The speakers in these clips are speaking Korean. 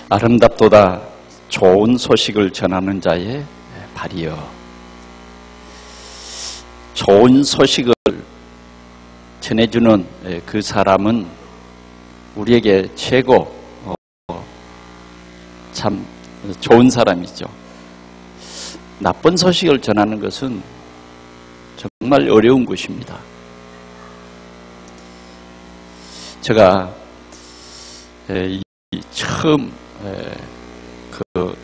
아름답도다 좋은 소식을 전하는 자의 발이여. 좋은 소식을 전해주는 그 사람은 우리에게 최고 참 좋은 사람이죠. 나쁜 소식을 전하는 것은 정말 어려운 것입니다. 제가 처음 그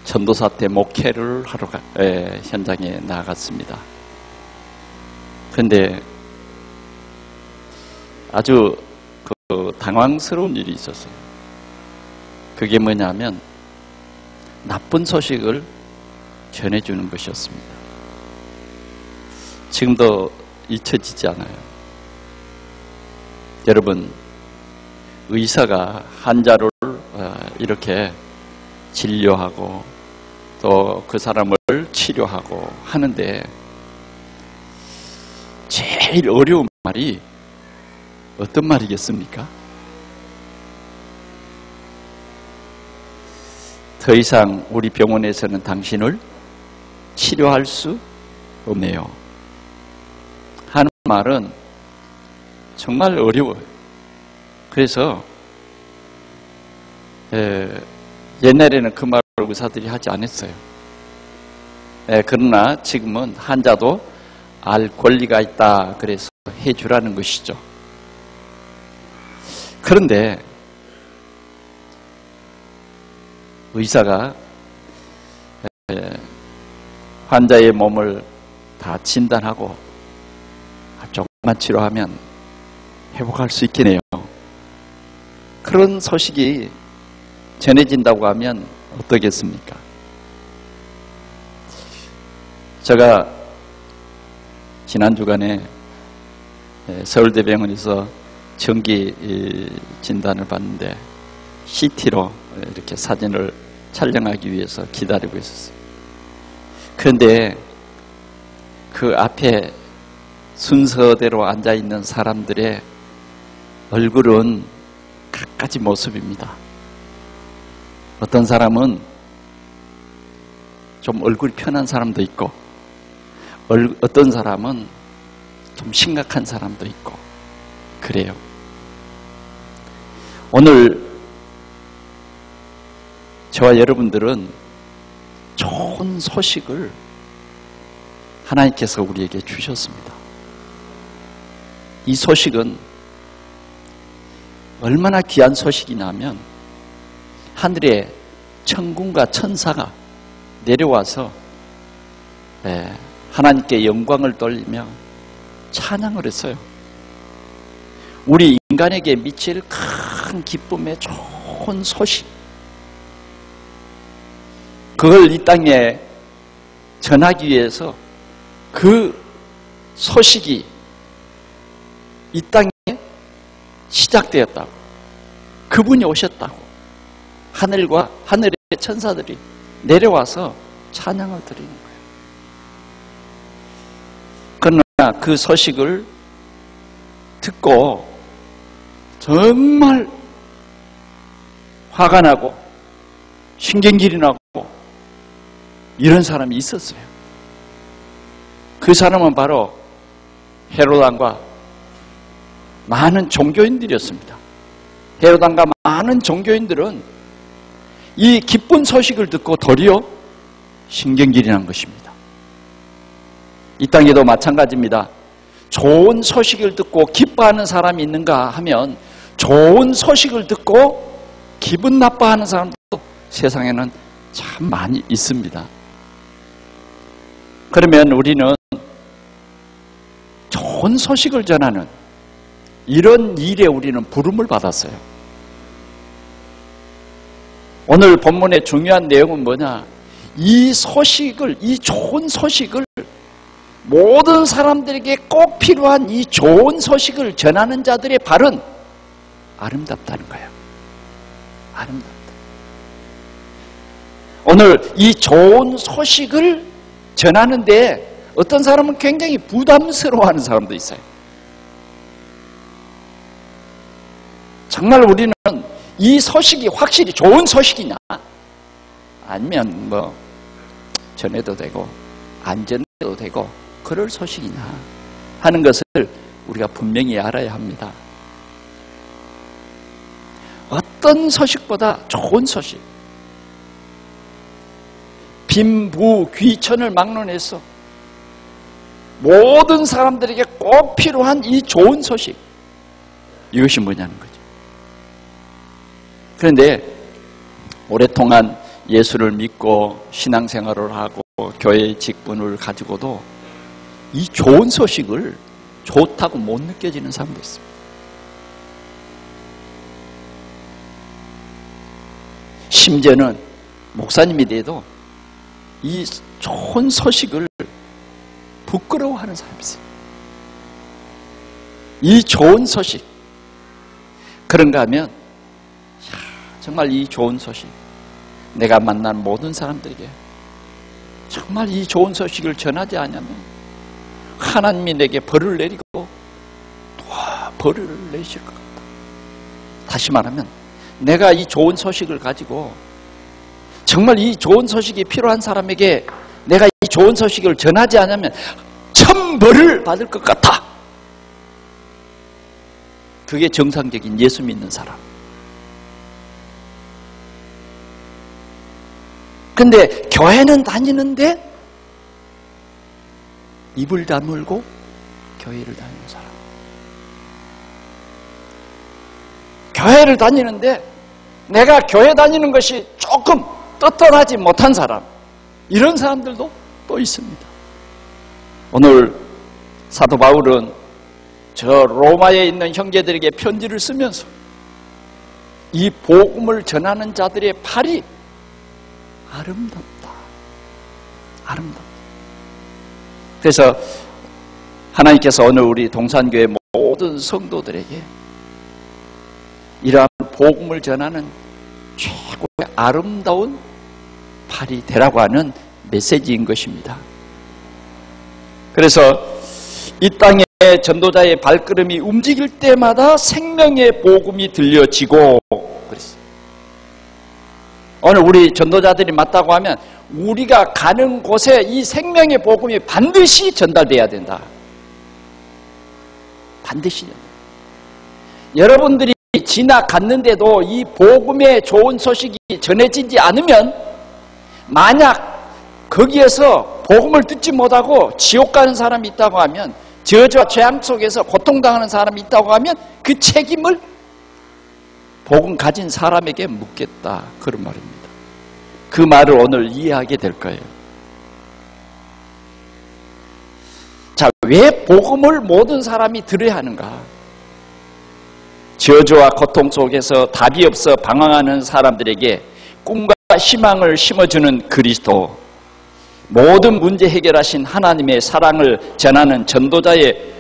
전도사 때 목회를 하러 현장에 나갔습니다. 그런데 아주 당황스러운 일이 있었어요. 그게 뭐냐면 나쁜 소식을 전해주는 것이었습니다. 지금도 잊혀지지 않아요. 여러분, 의사가 환자를 이렇게 진료하고 또 그 사람을 치료하고 하는데 제일 어려운 말이 어떤 말이겠습니까? 더 이상 우리 병원에서는 당신을 치료할 수 없네요 하는 말은 정말 어려워요. 그래서 옛날에는 그 말을 의사들이 하지 않았어요. 그러나 지금은 환자도 알 권리가 있다 그래서 해주라는 것이죠. 그런데 의사가 환자의 몸을 다 진단하고 조금만 치료하면 회복할 수 있겠네요. 그런 소식이 전해진다고 하면 어떠겠습니까? 제가 지난 주간에 서울대병원에서 정기 진단을 받는데 CT로 이렇게 사진을 촬영하기 위해서 기다리고 있었어요. 그런데 그 앞에 순서대로 앉아있는 사람들의 얼굴은 갖가지 모습입니다. 어떤 사람은 좀 얼굴이 편한 사람도 있고 어떤 사람은 좀 심각한 사람도 있고 그래요. 오늘 저와 여러분들은 좋은 소식을 하나님께서 우리에게 주셨습니다. 이 소식은 얼마나 귀한 소식이냐면 하늘에 천군과 천사가 내려와서 하나님께 영광을 돌리며 찬양을 했어요. 우리 인간에게 미칠 큰 기쁨의 좋은 소식, 그걸 이 땅에 전하기 위해서 그 소식이 이 땅에 시작되었다고, 그분이 오셨다고 하늘의 천사들이 내려와서 찬양을 드리는 거예요. 그러나 그 소식을 듣고 정말 화가 나고 신경질이 나고 이런 사람이 있었어요. 그 사람은 바로 헤롯 왕과 많은 종교인들이었습니다. 헤롯 왕과 많은 종교인들은 이 기쁜 소식을 듣고 도리어 신경질이 난 것입니다. 이 땅에도 마찬가지입니다. 좋은 소식을 듣고 기뻐하는 사람이 있는가 하면 좋은 소식을 듣고 기분 나빠하는 사람도 세상에는 참 많이 있습니다. 그러면 우리는 좋은 소식을 전하는 이런 일에 우리는 부름을 받았어요. 오늘 본문의 중요한 내용은 뭐냐? 이 좋은 소식을 모든 사람들에게 꼭 필요한 이 좋은 소식을 전하는 자들의 발은 아름답다는 거예요. 아름답다. 오늘 이 좋은 소식을 전하는데 어떤 사람은 굉장히 부담스러워하는 사람도 있어요. 정말 우리는 이 소식이 확실히 좋은 소식이냐, 아니면 뭐 전해도 되고 안 전해도 되고 그럴 소식이냐 하는 것을 우리가 분명히 알아야 합니다. 어떤 소식보다 좋은 소식, 빈부 귀천을 막론해서 모든 사람들에게 꼭 필요한 이 좋은 소식, 이것이 뭐냐는 거죠. 그런데 오랫동안 예수를 믿고 신앙생활을 하고 교회의 직분을 가지고도 이 좋은 소식을 좋다고 못 느껴지는 사람도 있습니다. 심지어는 목사님이 돼도 이 좋은 소식을 부끄러워하는 사람이 있어요. 이 좋은 소식, 그런가 하면 정말 이 좋은 소식, 내가 만난 모든 사람들에게 정말 이 좋은 소식을 전하지 않으면 하나님이 내게 벌을 내리고 또 벌을 내실 것 같다. 다시 말하면 내가 이 좋은 소식을 가지고 정말 이 좋은 소식이 필요한 사람에게 내가 이 좋은 소식을 전하지 않으면 천벌을 받을 것 같아. 그게 정상적인 예수 믿는 사람. 근데 교회는 다니는데 입을 다물고 교회를 다니는 사람. 교회를 다니는데 내가 교회 다니는 것이 조금 떳떳하지 못한 사람, 이런 사람들도 또 있습니다. 오늘 사도 바울은 저 로마에 있는 형제들에게 편지를 쓰면서 이 복음을 전하는 자들의 팔이 아름답다. 아름답다. 그래서 하나님께서 오늘 우리 동산교회 모든 성도들에게 이러한 복음을 전하는 최고의 아름다운 팔이 되라고 하는 메시지인 것입니다. 그래서 이 땅에 전도자의 발걸음이 움직일 때마다 생명의 복음이 들려지고 그랬어요. 오늘 우리 전도자들이 맞다고 하면 우리가 가는 곳에 이 생명의 복음이 반드시 전달돼야 된다. 반드시. 여러분들이 지나갔는데도 이 복음의 좋은 소식이 전해지지 않으면, 만약 거기에서 복음을 듣지 못하고 지옥 가는 사람이 있다고 하면, 저주와 죄악 속에서 고통당하는 사람이 있다고 하면 그 책임을 복음 가진 사람에게 묻겠다, 그런 말입니다. 그 말을 오늘 이해하게 될 거예요. 자, 왜 복음을 모든 사람이 들어야 하는가? 저주와 고통 속에서 답이 없어 방황하는 사람들에게 꿈과 희망을 심어주는 그리스도, 모든 문제 해결하신 하나님의 사랑을 전하는 전도자의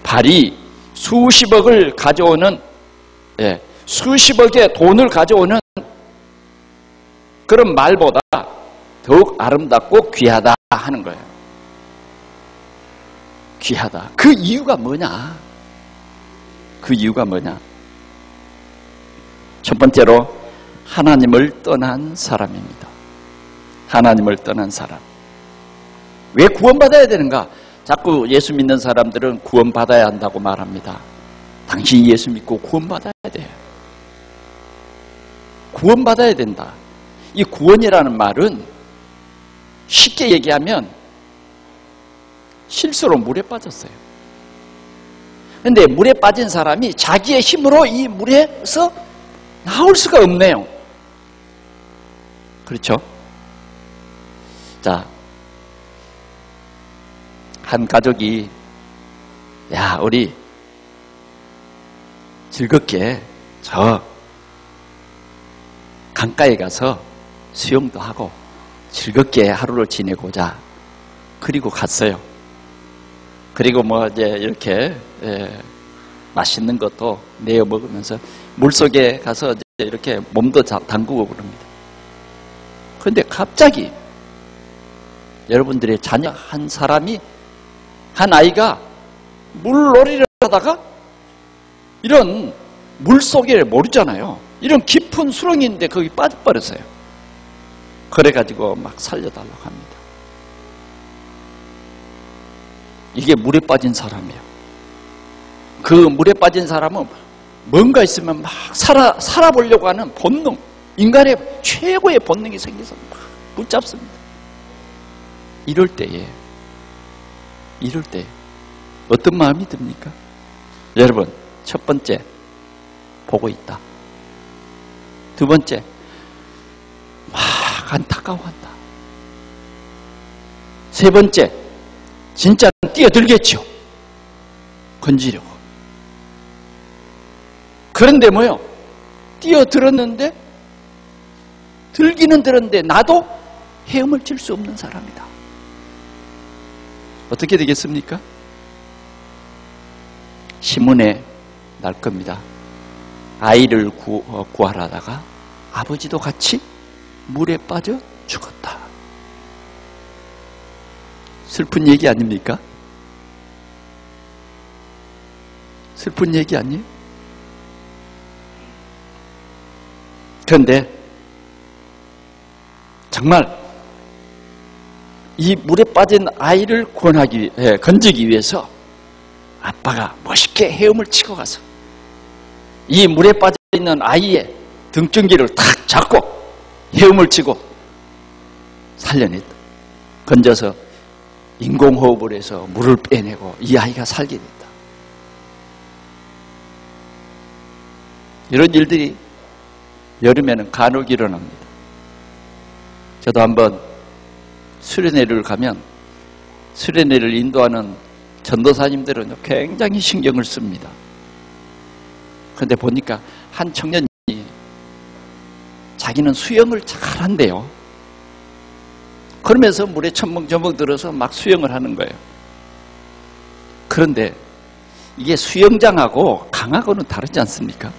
발이 수십억을 가져오는, 수십억의 돈을 가져오는 그런 말보다 더욱 아름답고 귀하다 하는 거예요. 귀하다. 그 이유가 뭐냐? 그 이유가 뭐냐? 첫 번째로 하나님을 떠난 사람입니다. 하나님을 떠난 사람. 왜 구원받아야 되는가? 자꾸 예수 믿는 사람들은 구원받아야 한다고 말합니다. 당신이 예수 믿고 구원받아야 돼요. 구원받아야 된다. 이 구원이라는 말은 쉽게 얘기하면 실수로 물에 빠졌어요. 그런데 물에 빠진 사람이 자기의 힘으로 이 물에서 나올 수가 없네요. 그렇죠? 자, 한 가족이, 야, 우리 즐겁게 저 강가에 가서 수영도 하고 즐겁게 하루를 지내고자. 그리고 갔어요. 그리고 뭐 이제 이렇게 맛있는 것도 내어 먹으면서 물속에 가서 이제 이렇게 몸도 담그고 그럽니다. 그런데 갑자기 여러분들의 자녀 한 아이가 물놀이를 하다가, 이런 물속에 모르잖아요. 이런 깊은 수렁인데 거기 빠져버렸어요. 그래가지고 막 살려달라고 합니다. 이게 물에 빠진 사람이에요. 그 물에 빠진 사람은 뭔가 있으면 막 살아보려고 하는 본능, 인간의 최고의 본능이 생겨서 막 붙잡습니다. 이럴 때 어떤 마음이 듭니까? 여러분, 첫 번째, 보고 있다. 두 번째, 막 안타까워한다. 세 번째, 진짜 뛰어들겠죠. 건지려고. 그런데 뭐요? 뛰어들었는데, 들기는 들었는데 나도 헤엄을 칠 수 없는 사람이다. 어떻게 되겠습니까? 신문에 날 겁니다. 아이를 구하려다가 아버지도 같이 물에 빠져 죽었다. 슬픈 얘기 아닙니까? 슬픈 얘기 아니에요? 그런데 정말 이 물에 빠진 아이를 건지기 위해서 아빠가 멋있게 헤엄을 치고 가서 이 물에 빠져 있는 아이의 등줄기를 탁 잡고 헤엄을 치고 살려냈다. 건져서 인공호흡을 해서 물을 빼내고 이 아이가 살게 됐다. 이런 일들이 여름에는 간혹 일어납니다. 저도 한번 수련회를 가면 수련회를 인도하는 전도사님들은 굉장히 신경을 씁니다. 그런데 보니까 한 청년이 자기는 수영을 잘한대요. 그러면서 물에 첨벙첨벙 들어서 막 수영을 하는 거예요. 그런데 이게 수영장하고 강하고는 다르지 않습니까?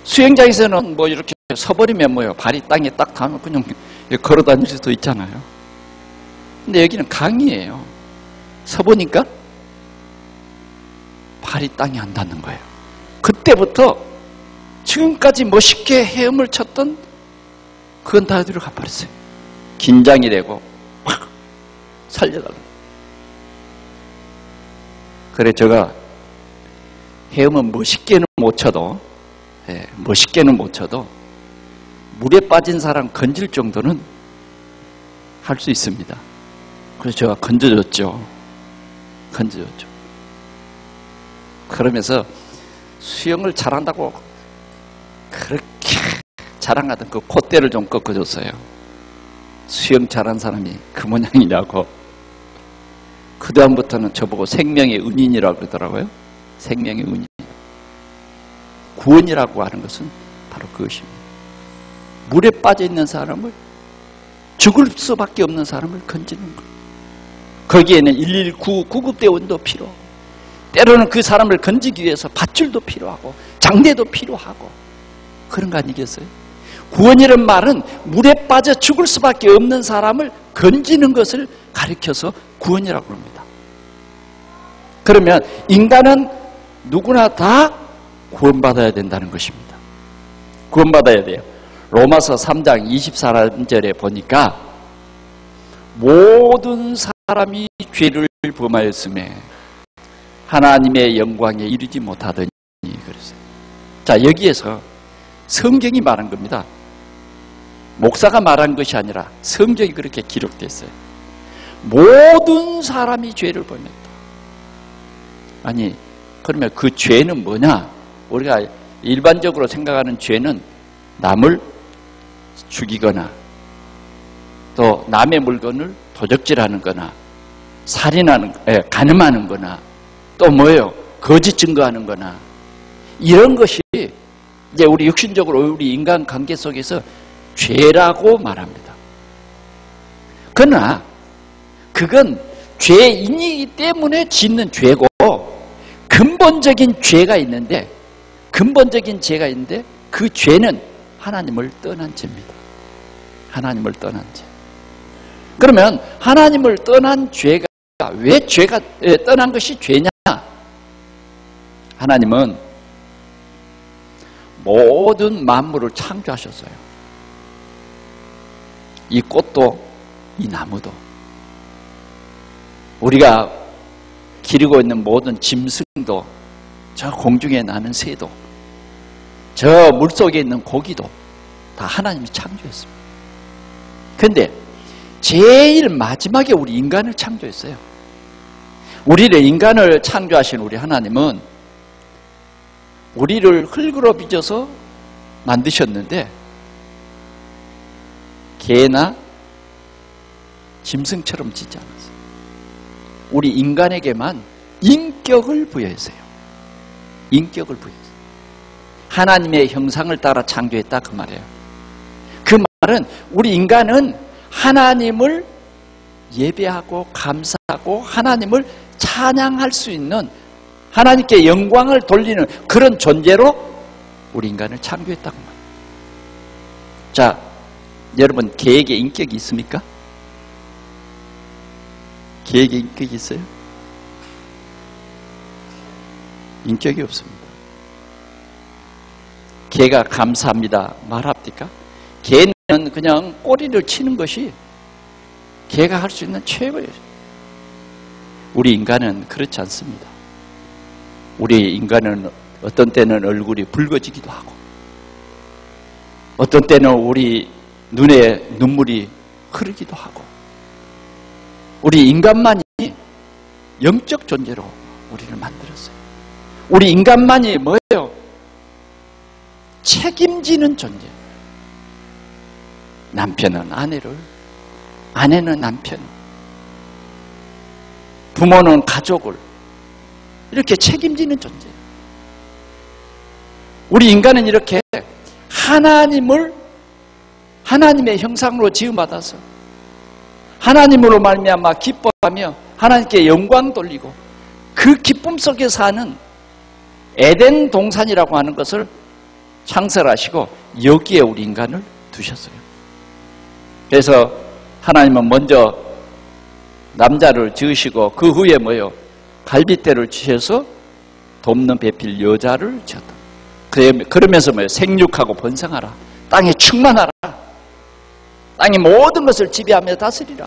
수영장에서는 뭐 이렇게 서버리면 뭐요? 발이 땅에 딱 닿으면 그냥 걸어 다닐 수도 있잖아요. 근데 여기는 강이에요. 서보니까 발이 땅에 안 닿는 거예요. 그때부터 지금까지 멋있게 헤엄을 쳤던 그건 다 어디로 가버렸어요. 긴장이 되고 확 살려달라고. 그래 제가 헤엄은 멋있게는 못 쳐도 물에 빠진 사람 건질 정도는 할 수 있습니다. 그래서 제가 건져줬죠. 그러면서 수영을 잘한다고 그렇게 자랑하던 그 콧대를 좀 꺾어줬어요. 수영 잘한 사람이 그 모양이냐고. 그 다음부터는 저보고 생명의 은인이라고 그러더라고요. 생명의 은인. 구원이라고 하는 것은 바로 그것입니다. 물에 빠져 있는 사람을, 죽을 수밖에 없는 사람을 건지는 거예요. 거기에는 119 구급대원도 필요하고, 때로는 그 사람을 건지기 위해서 밧줄도 필요하고 장대도 필요하고 그런 거 아니겠어요? 구원이라는 말은 물에 빠져 죽을 수밖에 없는 사람을 건지는 것을 가리켜서 구원이라고 합니다. 그러면 인간은 누구나 다 구원받아야 된다는 것입니다. 구원받아야 돼요. 로마서 3장 23절에 보니까 모든 사람이 죄를 범하였음에 하나님의 영광에 이르지 못하더니 그랬어요. 자, 여기에서 성경이 말한 겁니다. 목사가 말한 것이 아니라 성경이 그렇게 기록됐어요. 모든 사람이 죄를 범했다. 아니, 그러면 그 죄는 뭐냐? 우리가 일반적으로 생각하는 죄는 남을 죽이거나 또 남의 물건을 도적질하는 거나 살인하는, 간음하는 거나 또 뭐예요? 거짓 증거하는 거나 이런 것이 이제 우리 육신적으로 우리 인간 관계 속에서 죄라고 말합니다. 그러나 그건 죄인이기 때문에 짓는 죄고 근본적인 죄가 있는데 그 죄는 하나님을 떠난 죄입니다. 하나님을 떠난 죄. 그러면 하나님을 떠난 죄가 왜 떠난 것이 죄냐? 하나님은 모든 만물을 창조하셨어요. 이 꽃도, 이 나무도, 우리가 기르고 있는 모든 짐승도, 저 공중에 나는 새도, 저 물속에 있는 고기도 다 하나님이 창조했습니다. 그런데 제일 마지막에 우리 인간을 창조했어요. 우리를, 인간을 창조하신 우리 하나님은 우리를 흙으로 빚어서 만드셨는데 개나 짐승처럼 짓지 않았어요. 우리 인간에게만 인격을 부여했어요. 인격을 부여했어요. 하나님의 형상을 따라 창조했다, 그 말이에요. 그 말은 우리 인간은 하나님을 예배하고 감사하고 하나님을 찬양할 수 있는, 하나님께 영광을 돌리는 그런 존재로 우리 인간을 창조했다고 말이에요. 자, 여러분, 개에게 인격이 있습니까? 개에게 인격이 있어요? 인격이 없습니다. 개가 감사합니다 말합니까? 개는 그냥 꼬리를 치는 것이 개가 할 수 있는 최고예요. 우리 인간은 그렇지 않습니다. 우리 인간은 어떤 때는 얼굴이 붉어지기도 하고, 어떤 때는 우리 눈에 눈물이 흐르기도 하고, 우리 인간만이 영적 존재로 우리를 만들었어요. 우리 인간만이 뭐예요? 책임지는 존재. 남편은 아내를, 아내는 남편을, 부모는 가족을 이렇게 책임지는 존재. 우리 인간은 이렇게 하나님을, 하나님의 형상으로 지음받아서 하나님으로 말미암아 기뻐하며 하나님께 영광 돌리고 그 기쁨 속에 사는 에덴 동산이라고 하는 것을 창설하시고 여기에 우리 인간을 두셨어요. 그래서 하나님은 먼저 남자를 지으시고 그 후에 뭐요? 갈빗대를 치셔서 돕는 배필 여자를 지었다. 그러면서 뭐요? 생육하고 번성하라. 땅에 충만하라. 땅의 모든 것을 지배하며 다스리라.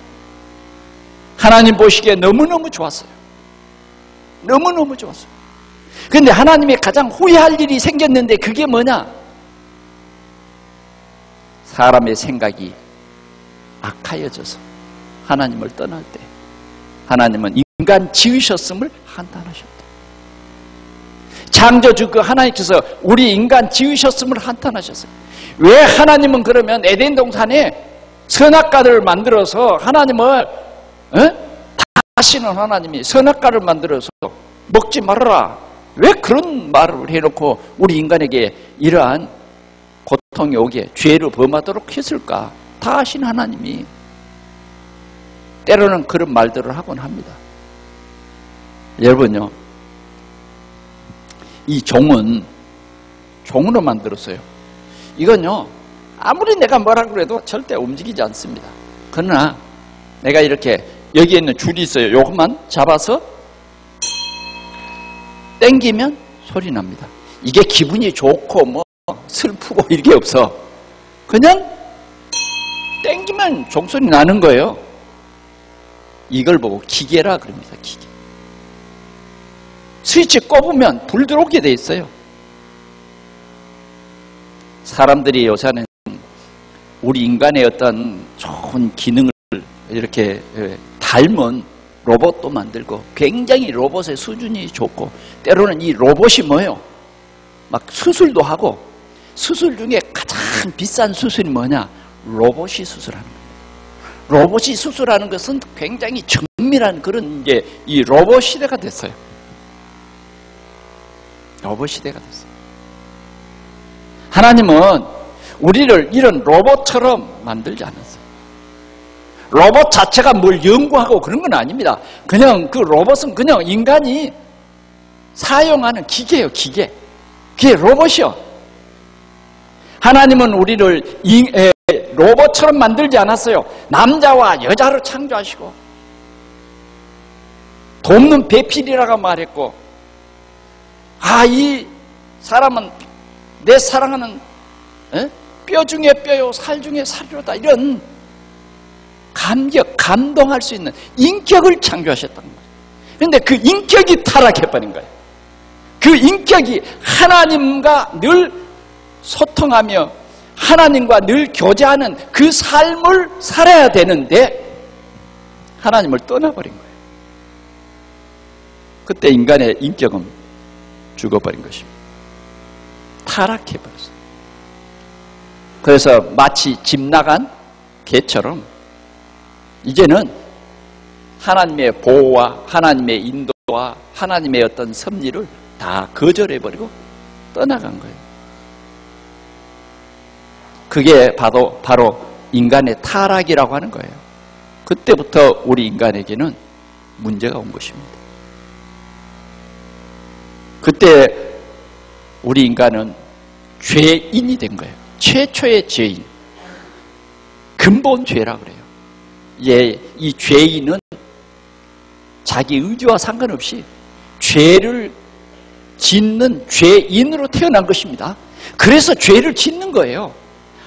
하나님 보시기에 너무너무 좋았어요. 너무너무 좋았어요. 그런데 하나님이 가장 후회할 일이 생겼는데 그게 뭐냐? 사람의 생각이 악하여져서 하나님을 떠날 때 하나님은 인간 지으셨음을 한탄하셨다. 창조주 그 하나님께서 우리 인간 지으셨음을 한탄하셨어요. 왜 하나님은 그러면 에덴 동산에 선악과를 만들어서 하나님을 다시는 하나님이 선악과를 만들어서 먹지 말아라, 왜 그런 말을 해놓고 우리 인간에게 이러한 고통이 오게 죄를 범하도록 했을까? 다 아신 하나님이 때로는 그런 말들을 하곤 합니다. 여러분요, 이 종은 종으로 만들었어요. 이건요, 아무리 내가 뭐라 그래도 절대 움직이지 않습니다. 그러나 내가 이렇게 여기에 있는 줄이 있어요. 요것만 잡아서 땡기면 소리 납니다. 이게 기분이 좋고 뭐 슬프고 이게 없어. 그냥 땡기면 종소리 나는 거예요. 이걸 보고 기계라 그럽니다. 기계. 스위치 꼽으면 불 들어오게 돼 있어요. 사람들이 요새는 우리 인간의 어떤 좋은 기능을 이렇게 닮은 로봇도 만들고 굉장히 로봇의 수준이 좋고, 때로는 이 로봇이 뭐예요? 막 수술도 하고, 수술 중에 가장 비싼 수술이 뭐냐? 로봇이 수술하는 거예요. 로봇이 수술하는 것은 굉장히 정밀한 그런 이제 이 로봇 시대가 됐어요. 로봇 시대가 됐어요. 하나님은 우리를 이런 로봇처럼 만들지 않았어요. 로봇 자체가 뭘 연구하고 그런 건 아닙니다. 그냥 그 로봇은 그냥 인간이 사용하는 기계예요, 기계. 그게 로봇이요. 하나님은 우리를 로봇처럼 만들지 않았어요. 남자와 여자를 창조하시고 돕는 배필이라고 말했고, 이 사람은 내 사랑하는 뼈 중에 뼈요 살 중에 살이로다, 이런 감동할 수 있는 인격을 창조하셨다는 거예요. 그런데 그 인격이 타락해버린 거예요. 그 인격이 하나님과 늘 소통하며 하나님과 늘 교제하는 그 삶을 살아야 되는데 하나님을 떠나버린 거예요. 그때 인간의 인격은 죽어버린 것입니다. 타락해버렸어요. 그래서 마치 집 나간 개처럼 이제는 하나님의 보호와 하나님의 인도와 하나님의 어떤 섭리를 다 거절해버리고 떠나간 거예요. 그게 바로 인간의 타락이라고 하는 거예요. 그때부터 우리 인간에게는 문제가 온 것입니다. 그때 우리 인간은 죄인이 된 거예요. 최초의 죄인. 근본 죄라 그래요. 이 죄인은 자기 의지와 상관없이 죄를 짓는 죄인으로 태어난 것입니다. 그래서 죄를 짓는 거예요.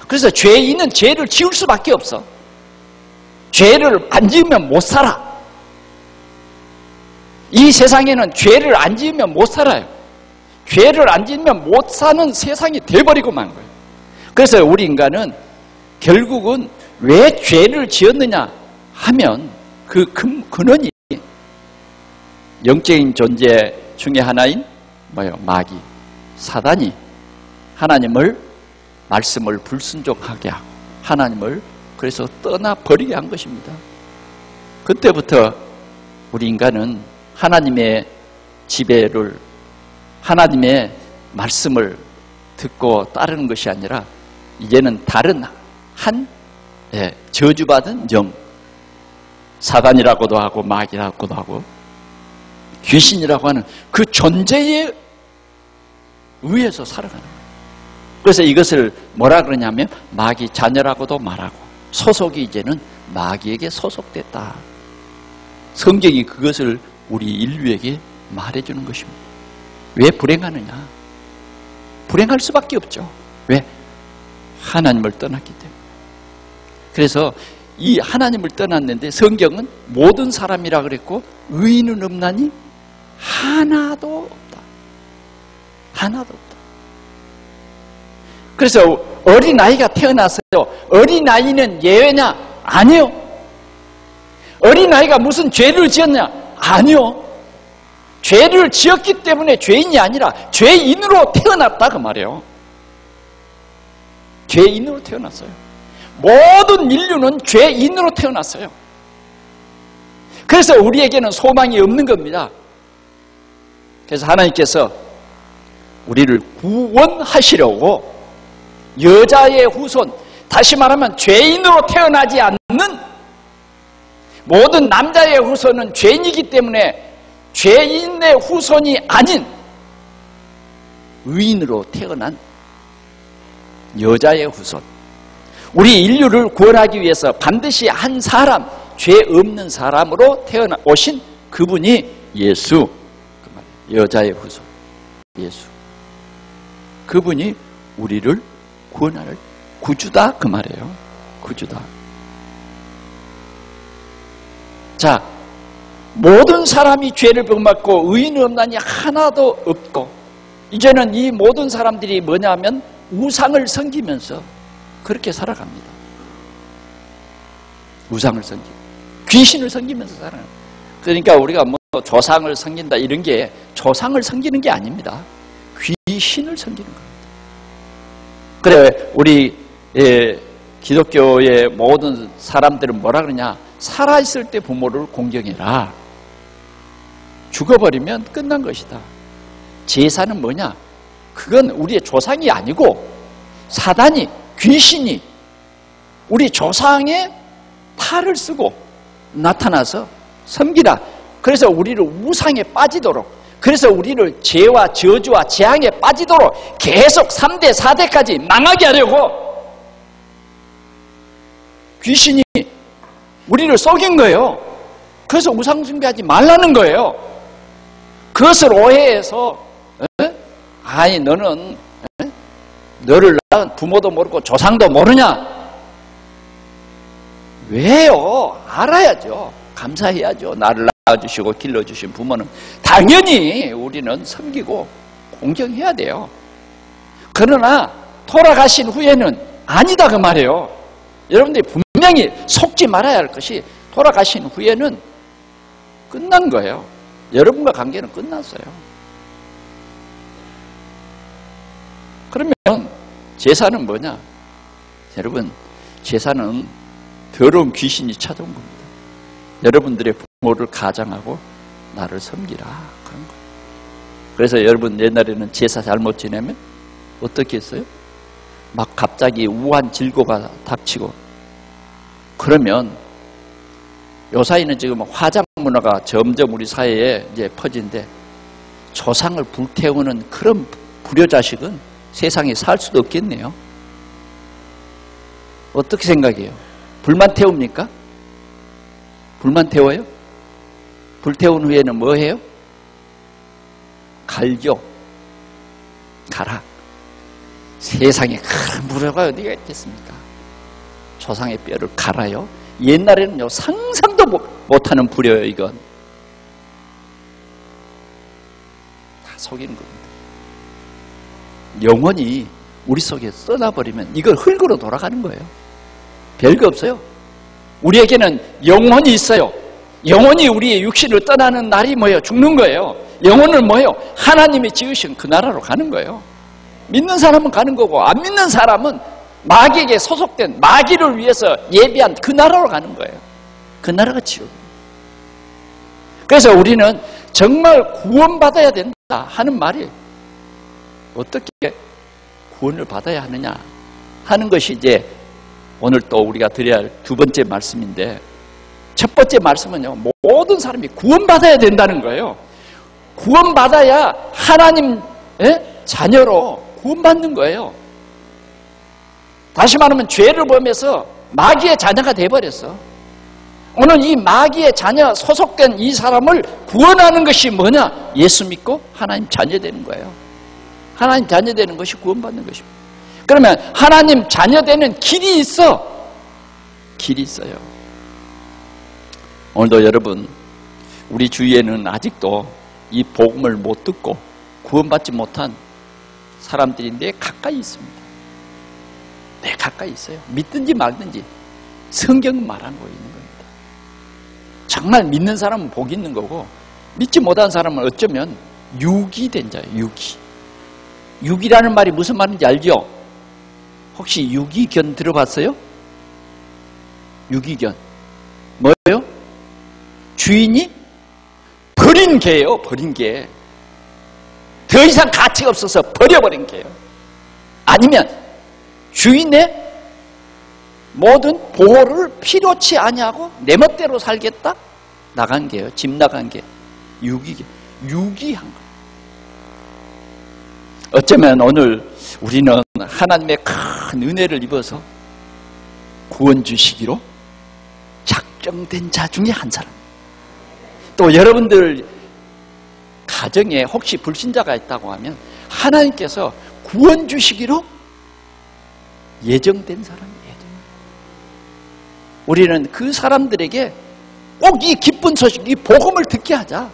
그래서 죄인은 죄를 지을 수밖에 없어. 죄를 안 지으면 못 살아. 이 세상에는 죄를 안 지으면 못 살아요. 죄를 안 지으면 못 사는 세상이 돼버리고 만 거예요. 그래서 우리 인간은 결국은 왜 죄를 지었느냐 하면 그 근원이 영적인 존재 중에 하나인 마귀, 사단이 하나님을 말씀을 불순종하게 하고 하나님을 그래서 떠나버리게 한 것입니다. 그때부터 우리 인간은 하나님의 지배를, 하나님의 말씀을 듣고 따르는 것이 아니라 이제는 다른 한 저주받은 영, 사단이라고도 하고 마귀라고도 하고 귀신이라고 하는 그 존재에 의해서 살아가는 거예요. 그래서 이것을 뭐라 그러냐면 마귀 자녀라고도 말하고 소속이 이제는 마귀에게 소속됐다. 성경이 그것을 우리 인류에게 말해주는 것입니다. 왜 불행하느냐? 불행할 수밖에 없죠. 왜? 하나님을 떠났기 때문에. 그래서 이 하나님을 떠났는데 성경은 모든 사람이라 그랬고 의인은 없나니 하나도 없다. 하나도 없다. 그래서 어린아이가 태어났어요. 어린아이는 예외냐? 아니요. 어린아이가 무슨 죄를 지었냐? 아니요. 죄를 지었기 때문에 죄인이 아니라 죄인으로 태어났다 그 말이에요. 죄인으로 태어났어요. 모든 인류는 죄인으로 태어났어요. 그래서 우리에게는 소망이 없는 겁니다. 그래서 하나님께서 우리를 구원하시려고 여자의 후손, 다시 말하면 죄인으로 태어나지 않는 모든 남자의 후손은 죄인이기 때문에 죄인의 후손이 아닌 의인으로 태어난 여자의 후손, 우리 인류를 구원하기 위해서 반드시 한 사람, 죄 없는 사람으로 태어나오신 그분이 예수, 여자의 후손 예수, 그분이 우리를 구원할 구주다 그 말이에요. 구주다. 자, 모든 사람이 죄를 범받고 의인은 없나니 하나도 없고, 이제는 이 모든 사람들이 뭐냐면 우상을 섬기면서 그렇게 살아갑니다. 우상을 섬기고 귀신을 섬기면서 살아요. 그러니까 우리가 뭐 조상을 섬긴다 이런 게 조상을 섬기는 게 아닙니다. 귀신을 섬기는 겁니다. 그래 우리 기독교의 모든 사람들은 뭐라 그러냐? 살아있을 때 부모를 공경해라. 죽어버리면 끝난 것이다. 제사는 뭐냐? 그건 우리의 조상이 아니고 사단이, 귀신이 우리 조상의 탈을 쓰고 나타나서 섬기라. 그래서 우리를 우상에 빠지도록, 그래서 우리를 죄와 저주와 재앙에 빠지도록 계속 3대, 4대까지 망하게 하려고 귀신이 우리를 속인 거예요. 그래서 우상 숭배하지 말라는 거예요. 그것을 오해해서 아니 너는 너를 낳은 부모도 모르고 조상도 모르냐? 왜요? 알아야죠. 감사해야죠. 나를 낳아주시고 길러주신 부모는 당연히 우리는 섬기고 공경해야 돼요. 그러나 돌아가신 후에는 아니다 그 말이에요. 여러분들이 분명히 속지 말아야 할 것이 돌아가신 후에는 끝난 거예요. 여러분과 관계는 끝났어요. 그러면 제사는 뭐냐? 여러분, 제사는 더러운 귀신이 찾아온 겁니다. 여러분들의 부모를 가장하고 나를 섬기라 그런 거예요. 그래서 여러분 옛날에는 제사 잘못 지내면 어떻게 했어요? 막 갑자기 우한 질고가 닥치고 그러면 요사이는 지금 화장 문화가 점점 우리 사회에 이제 퍼진데 조상을 불태우는 그런 불효자식은 세상에 살 수도 없겠네요. 어떻게 생각해요? 불만 태웁니까? 불만 태워요? 불태운 후에는 뭐 해요? 갈죠. 가라. 세상에 큰 불효가 어디가 있겠습니까? 조상의 뼈를 갈아요. 옛날에는요 상상도 못하는 불효예요. 이건 다 속이는 겁니다. 영원히 우리 속에 떠나버리면 이걸 흙으로 돌아가는 거예요. 별거 없어요. 우리에게는 영혼이 있어요. 영혼이 우리의 육신을 떠나는 날이 뭐예요? 죽는 거예요. 영혼은 뭐예요? 하나님이 지으신 그 나라로 가는 거예요. 믿는 사람은 가는 거고 안 믿는 사람은 마귀에게 소속된 마귀를 위해서 예비한 그 나라로 가는 거예요. 그 나라가 지옥입니다. 그래서 우리는 정말 구원받아야 된다 하는 말이 어떻게 구원을 받아야 하느냐 하는 것이 이제 오늘 또 우리가 드려야 할 두 번째 말씀인데 첫 번째 말씀은요 모든 사람이 구원받아야 된다는 거예요. 구원받아야 하나님의 자녀로 구원받는 거예요. 다시 말하면 죄를 범해서 마귀의 자녀가 돼버렸어. 오늘 이 마귀의 자녀 소속된 이 사람을 구원하는 것이 뭐냐? 예수 믿고 하나님 자녀 되는 거예요. 하나님 자녀 되는 것이 구원받는 것입니다. 그러면 하나님 자녀 되는 길이 있어. 길이 있어요. 오늘도 여러분 우리 주위에는 아직도 이 복음을 못 듣고 구원받지 못한 사람들이 내 가까이 있습니다. 내 가까이 있어요. 믿든지 말든지 성경은 말하고 있는 겁니다. 정말 믿는 사람은 복이 있는 거고 믿지 못한 사람은 어쩌면 육이 된 자예요. 육이. 육이라는 말이 무슨 말인지 알죠? 혹시 유기견 들어봤어요? 유기견. 뭐예요? 주인이 버린 개예요. 버린 개. 더 이상 가치가 없어서 버려버린 개예요. 아니면 주인의 모든 보호를 필요치 아니하고 내 멋대로 살겠다? 나간 개예요. 집 나간 개. 유기견. 유기한 거예요. 어쩌면 오늘 우리는 하나님의 큰 은혜를 입어서 구원 주시기로 작정된 자 중에 한 사람. 또 여러분들 가정에 혹시 불신자가 있다고 하면 하나님께서 구원 주시기로 예정된 사람이에요. 우리는 그 사람들에게 꼭 이 기쁜 소식, 이 복음을 듣게 하자.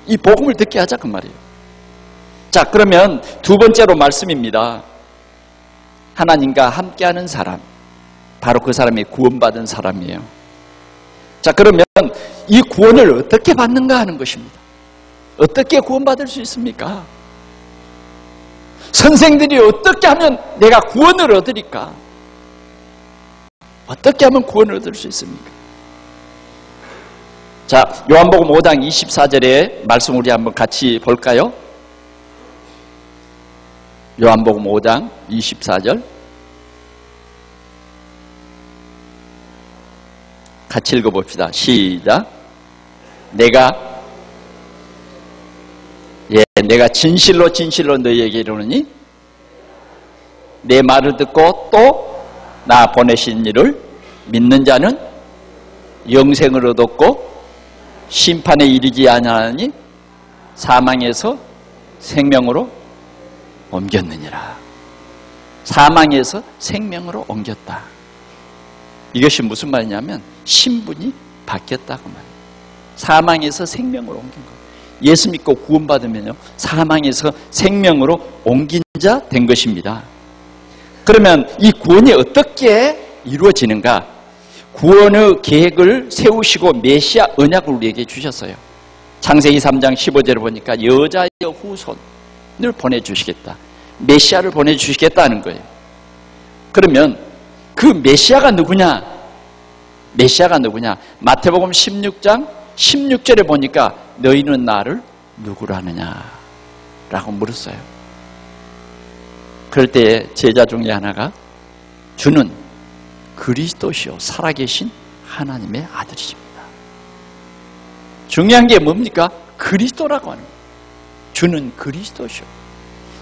이 복음을 듣게 하자 그 말이에요. 자, 그러면 두 번째로 말씀입니다. 하나님과 함께하는 사람, 바로 그 사람이 구원받은 사람이에요. 자, 그러면 이 구원을 어떻게 받는가 하는 것입니다. 어떻게 구원받을 수 있습니까? 선생들이 어떻게 하면 내가 구원을 얻으리까? 어떻게 하면 구원을 얻을 수 있습니까? 자, 요한복음 5장 24절의 말씀 우리 한번 같이 볼까요? 요한복음 5장 24절 같이 읽어봅시다. 시작. 내가 진실로 진실로 너희에게 이르노니 내 말을 듣고 또 나 보내신 이를 믿는 자는 영생을 얻었고 심판에 이르지 아니하니 사망에서 생명으로 옮겼느니라. 사망에서 생명으로 옮겼다. 이것이 무슨 말이냐면 신분이 바뀌었다고 말이에요. 사망에서 생명으로 옮긴 거예요. 예수 믿고 구원받으면요, 사망에서 생명으로 옮긴 자 된 것입니다. 그러면 이 구원이 어떻게 이루어지는가? 구원의 계획을 세우시고 메시아 언약을 우리에게 주셨어요. 창세기 3장 15절을 보니까 여자의 후손을 보내주시겠다. 메시아를 보내주시겠다는 거예요. 그러면 그 메시아가 누구냐? 메시아가 누구냐? 마태복음 16장 16절에 보니까 너희는 나를 누구로 하느냐? 라고 물었어요. 그럴 때 제자 중에 하나가 주는 그리스도시요 살아계신 하나님의 아들이십니다. 중요한 게 뭡니까? 그리스도라고 하는 거예요. 주는 그리스도시요.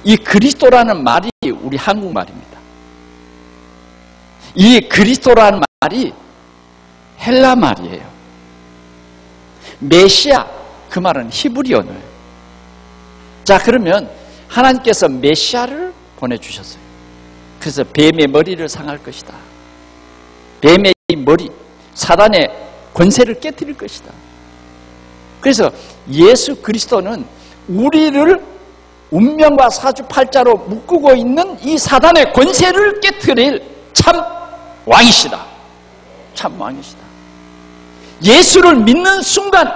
이 그리스도라는 말이 우리 한국말입니다. 이 그리스도라는 말이 헬라 말이에요. 메시아, 그 말은 히브리 언어예요. 자, 그러면 하나님께서 메시아를 보내주셨어요. 그래서 뱀의 머리를 상할 것이다. 뱀의 머리, 사단의 권세를 깨뜨릴 것이다. 그래서 예수 그리스도는 우리를 운명과 사주팔자로 묶고 있는 이 사단의 권세를 깨뜨릴 참 왕이시다. 참 왕이시다. 예수를 믿는 순간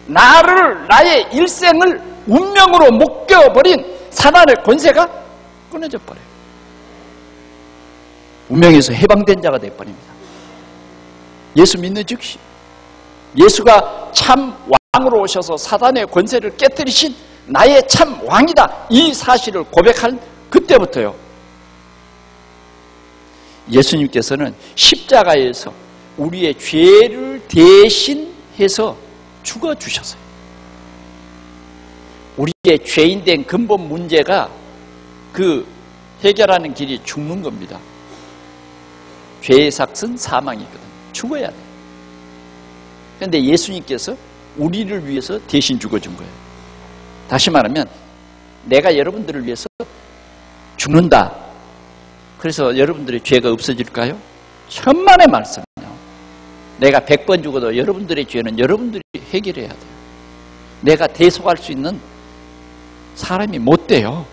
나의 일생을 운명으로 묶여버린 사단의 권세가 끊어져 버려요. 운명에서 해방된 자가 되어버립니다. 예수 믿는 즉시 예수가 참 왕으로 오셔서 사단의 권세를 깨뜨리신 나의 참 왕이다, 이 사실을 고백한 그때부터요, 예수님께서는 십자가에서 우리의 죄를 대신해서 죽어주셨어요. 우리의 죄인된 근본 문제가 그 해결하는 길이 죽는 겁니다. 죄의 삭은 사망이거든요. 죽어야 돼요. 그런데 예수님께서 우리를 위해서 대신 죽어준 거예요. 다시 말하면 내가 여러분들을 위해서 죽는다. 그래서 여러분들의 죄가 없어질까요? 천만의 말씀이요. 내가 100번 죽어도 여러분들의 죄는 여러분들이 해결해야 돼요. 내가 대속할 수 있는 사람이 못 돼요.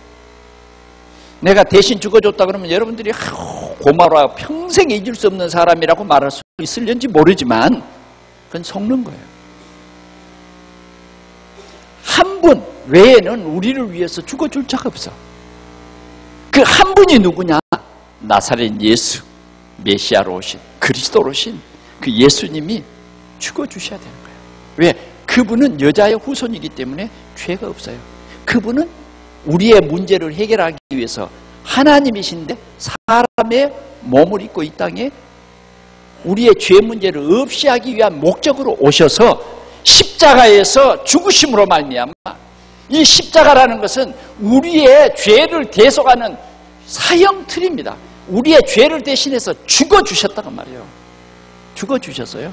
내가 대신 죽어줬다 그러면 여러분들이 고마워 평생 잊을 수 없는 사람이라고 말할 수 있을는지 모르지만 그건 속는 거예요. 한 분 외에는 우리를 위해서 죽어줄 자가 없어. 그 한 분이 누구냐? 나사렛 예수, 메시아로 오신, 그리스도로 오신 그 예수님이 죽어주셔야 되는 거예요. 왜? 그분은 여자의 후손이기 때문에 죄가 없어요. 그분은 우리의 문제를 해결하기 위해서 하나님이신데 사람의 몸을 입고 이 땅에 우리의 죄 문제를 없이 하기 위한 목적으로 오셔서 십자가에서 죽으심으로 말미암아, 이 십자가라는 것은 우리의 죄를 대속하는 사형틀입니다. 우리의 죄를 대신해서 죽어주셨다고 말이에요. 죽어주셨어요.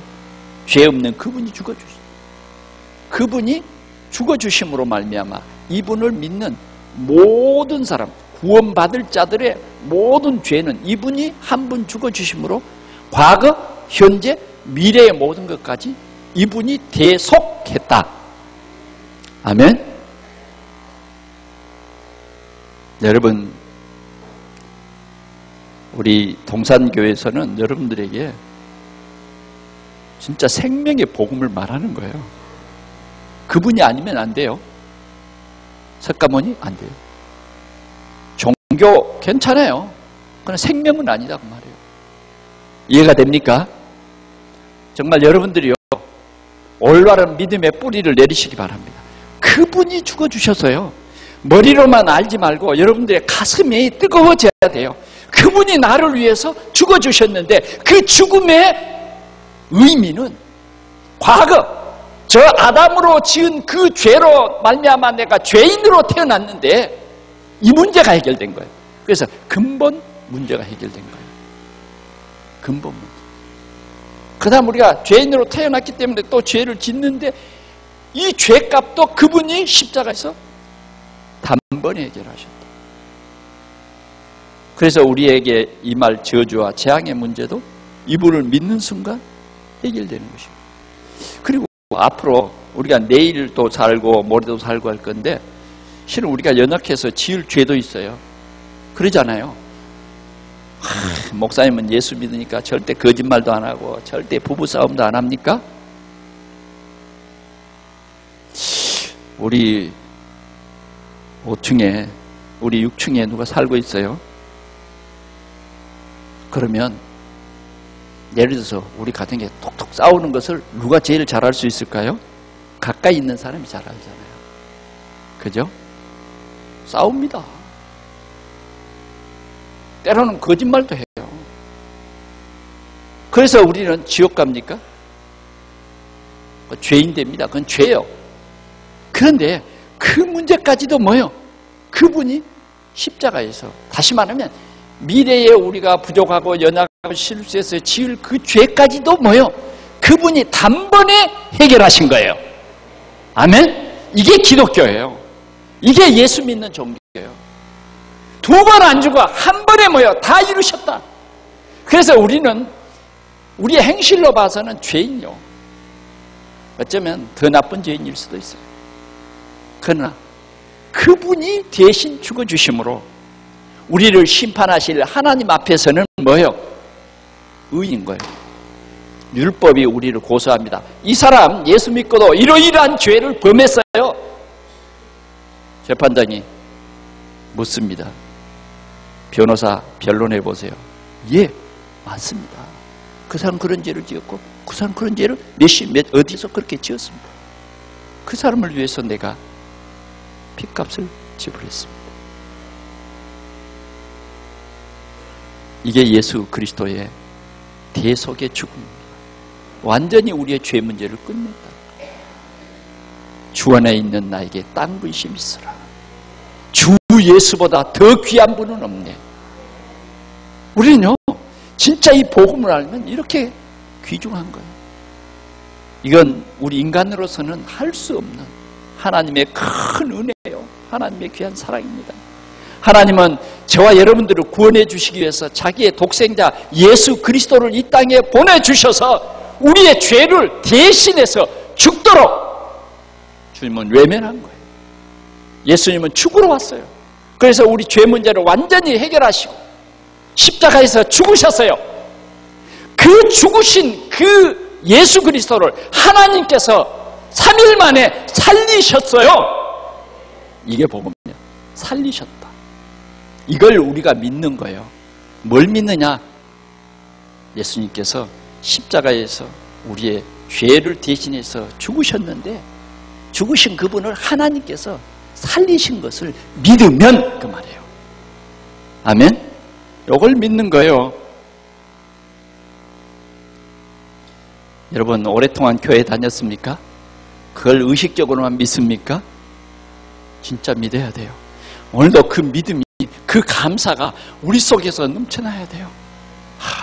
죄 없는 그분이 죽어주셨어요. 그분이 죽어주심으로 말미암아 이분을 믿는 모든 사람, 구원받을 자들의 모든 죄는 이분이 한 분 죽어주심으로 과거, 현재, 미래의 모든 것까지 이분이 대속했다. 아멘. 여러분, 우리 동산교회에서는 여러분들에게 진짜 생명의 복음을 말하는 거예요. 그분이 아니면 안 돼요. 석가모니 안 돼요. 종교 괜찮아요. 그러나 생명은 아니다고 말이에요. 이해가 됩니까? 정말 여러분들이요, 올바른 믿음의 뿌리를 내리시기 바랍니다. 그분이 죽어주셔서요, 머리로만 알지 말고 여러분들의 가슴이 뜨거워져야 돼요. 그분이 나를 위해서 죽어주셨는데 그 죽음의 의미는 과거 저 아담으로 지은 그 죄로 말미암아 내가 죄인으로 태어났는데 이 문제가 해결된 거예요. 그래서 근본 문제가 해결된 거예요. 근본 문제. 그 다음 우리가 죄인으로 태어났기 때문에 또 죄를 짓는데 이 죄값도 그분이 십자가에서 단번에 해결하셨다. 그래서 우리에게 임할 저주와 재앙의 문제도 이분을 믿는 순간 해결되는 것입니다. 그리고 앞으로 우리가 내일도 살고 모레도 살고 할 건데 실은 우리가 연약해서 지을 죄도 있어요. 그러잖아요. 목사님은 예수 믿으니까 절대 거짓말도 안 하고 절대 부부싸움도 안 합니까? 우리 5층에 우리 6층에 누가 살고 있어요. 그러면 예를 들어서 우리 같은 게 톡톡 싸우는 것을 누가 제일 잘할 수 있을까요? 가까이 있는 사람이 잘 알잖아요. 그죠? 싸웁니다. 때로는 거짓말도 해요. 그래서 우리는 지옥 갑니까? 죄인 됩니다. 그건 죄예요. 그런데 그 문제까지도 뭐요? 그분이 십자가에서, 다시 말하면 미래에 우리가 부족하고 연약하고 실수해서 지을 그 죄까지도 뭐요? 그분이 단번에 해결하신 거예요. 아멘? 이게 기독교예요. 이게 예수 믿는 종교예요. 두 번 안 주고 한 번에 뭐요? 다 이루셨다. 그래서 우리는 우리의 행실로 봐서는 죄인요. 어쩌면 더 나쁜 죄인일 수도 있어요. 그러나 그분이 대신 죽어주심으로 우리를 심판하실 하나님 앞에서는 뭐예요? 의인 거예요. 율법이 우리를 고소합니다. 이 사람 예수 믿고도 이러이러한 죄를 범했어요. 재판장이 묻습니다. 변호사 변론해 보세요. 예, 맞습니다. 그 사람 그런 죄를 지었고 그 사람 그런 죄를 어디서 그렇게 지었습니다. 그 사람을 위해서 내가 핏값을 지불했습니다. 이게 예수 그리스도의 대속의 죽음입니다. 완전히 우리의 죄 문제를 끝낸다. 주 안에 있는 나에게 딴 분심 있으라. 주 예수보다 더 귀한 분은 없네. 우리는요, 진짜 이 복음을 알면 이렇게 귀중한 거예요. 이건 우리 인간으로서는 할 수 없는 하나님의 큰 은혜예요. 하나님의 귀한 사랑입니다. 하나님은 저와 여러분들을 구원해 주시기 위해서 자기의 독생자 예수 그리스도를 이 땅에 보내주셔서 우리의 죄를 대신해서 죽도록 주님은 외면한 거예요. 예수님은 죽으러 왔어요. 그래서 우리 죄 문제를 완전히 해결하시고 십자가에서 죽으셨어요. 그 죽으신 그 예수 그리스도를 하나님께서 3일 만에 살리셨어요. 이게 복음이에요. 살리셨다. 이걸 우리가 믿는 거예요. 뭘 믿느냐? 예수님께서 십자가에서 우리의 죄를 대신해서 죽으셨는데 죽으신 그분을 하나님께서 살리신 것을 믿으면 그 말이에요. 아멘? 이걸 믿는 거예요. 여러분 오랫동안 교회 다녔습니까? 그걸 의식적으로만 믿습니까? 진짜 믿어야 돼요. 오늘도 그 믿음이, 그 감사가 우리 속에서 넘쳐나야 돼요.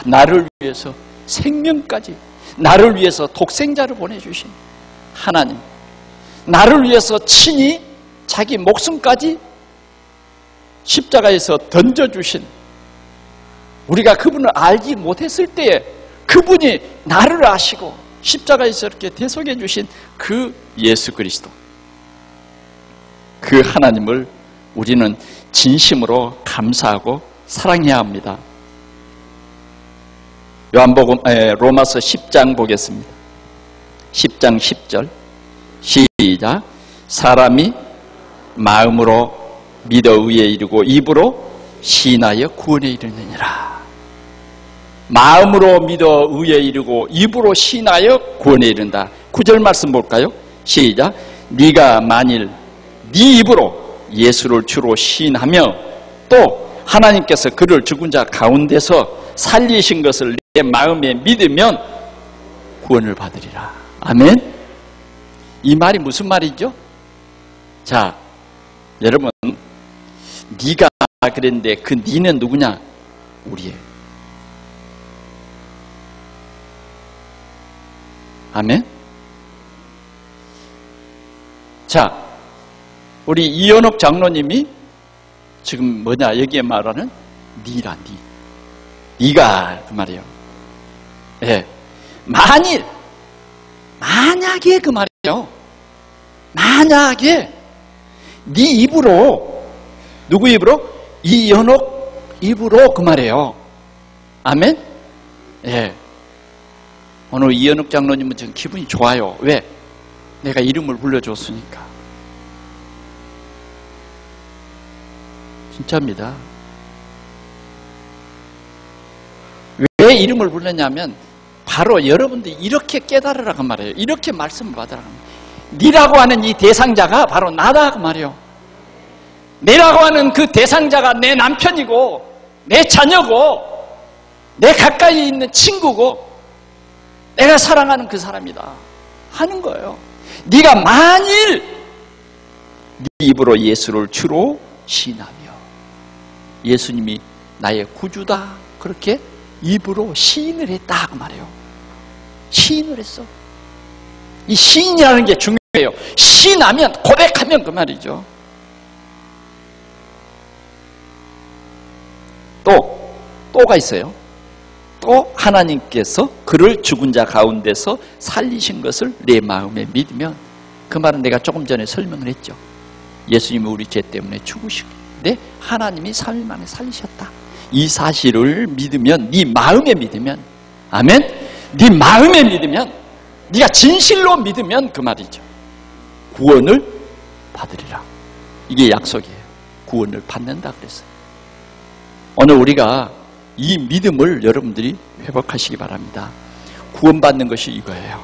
나를 위해서 생명까지, 나를 위해서 독생자를 보내주신 하나님, 나를 위해서 친히 자기 목숨까지 십자가에서 던져주신, 우리가 그분을 알지 못했을 때에 그분이 나를 아시고 십자가에서 이렇게 대속해 주신 그 예수 그리스도, 그 하나님을 우리는 진심으로 감사하고 사랑해야 합니다. 요한복음 로마서 10장 보겠습니다. 10장 10절 시작. 사람이 마음으로 믿어 의에 이르고 입으로 시인하여 구원에 이르느니라. 마음으로 믿어 의에 이르고 입으로 시인하여 구원에 이른다. 9절 말씀 볼까요? 시작. 네가 만일 네 입으로 예수를 주로 시인하며 또 하나님께서 그를 죽은 자 가운데서 살리신 것을 내 마음에 믿으면 구원을 받으리라. 아멘. 이 말이 무슨 말이죠? 자, 여러분, 네가 그랬는데 그 네는 누구냐? 우리예요. 아멘. 자, 우리 이현옥 장로님이 지금 뭐냐 여기에 말하는 니라, 니가 그 말이에요. 예. 만약에 그 말이에요. 만약에 네 입으로, 누구 입으로? 이연옥 입으로 그 말이에요. 아멘? 예. 오늘 이연옥 장로님은 지금 기분이 좋아요. 왜? 내가 이름을 불러줬으니까. 진짜입니다. 왜 이름을 불렀냐면 바로 여러분들이 이렇게 깨달으라고 말이에요. 이렇게 말씀을 받으라고 말이에요. 니라고 하는 이 대상자가 바로 나다 그 말이에요. 내라고 하는 그 대상자가 내 남편이고 내 자녀고 내 가까이 있는 친구고 내가 사랑하는 그 사람이다 하는 거예요. 네가 만일 네 입으로 예수를 주로 시인하며 예수님이 나의 구주다 그렇게 입으로 시인을 했다 그 말이에요. 시인을 했어. 이 시인이라는 게 중요해요. 시인하면 고백하면 그 말이죠. 또가 있어요. 또 하나님께서 그를 죽은 자 가운데서 살리신 것을 내 마음에 믿으면, 그 말은 내가 조금 전에 설명을 했죠. 예수님이 우리 죄 때문에 죽으시는데 하나님이 3일 만에 살리셨다. 이 사실을 믿으면, 네 마음에 믿으면, 아멘? 네 마음에 믿으면, 네가 진실로 믿으면 그 말이죠. 구원을 받으리라. 이게 약속이에요. 구원을 받는다 그랬어요. 오늘 우리가 이 믿음을 여러분들이 회복하시기 바랍니다. 구원받는 것이 이거예요.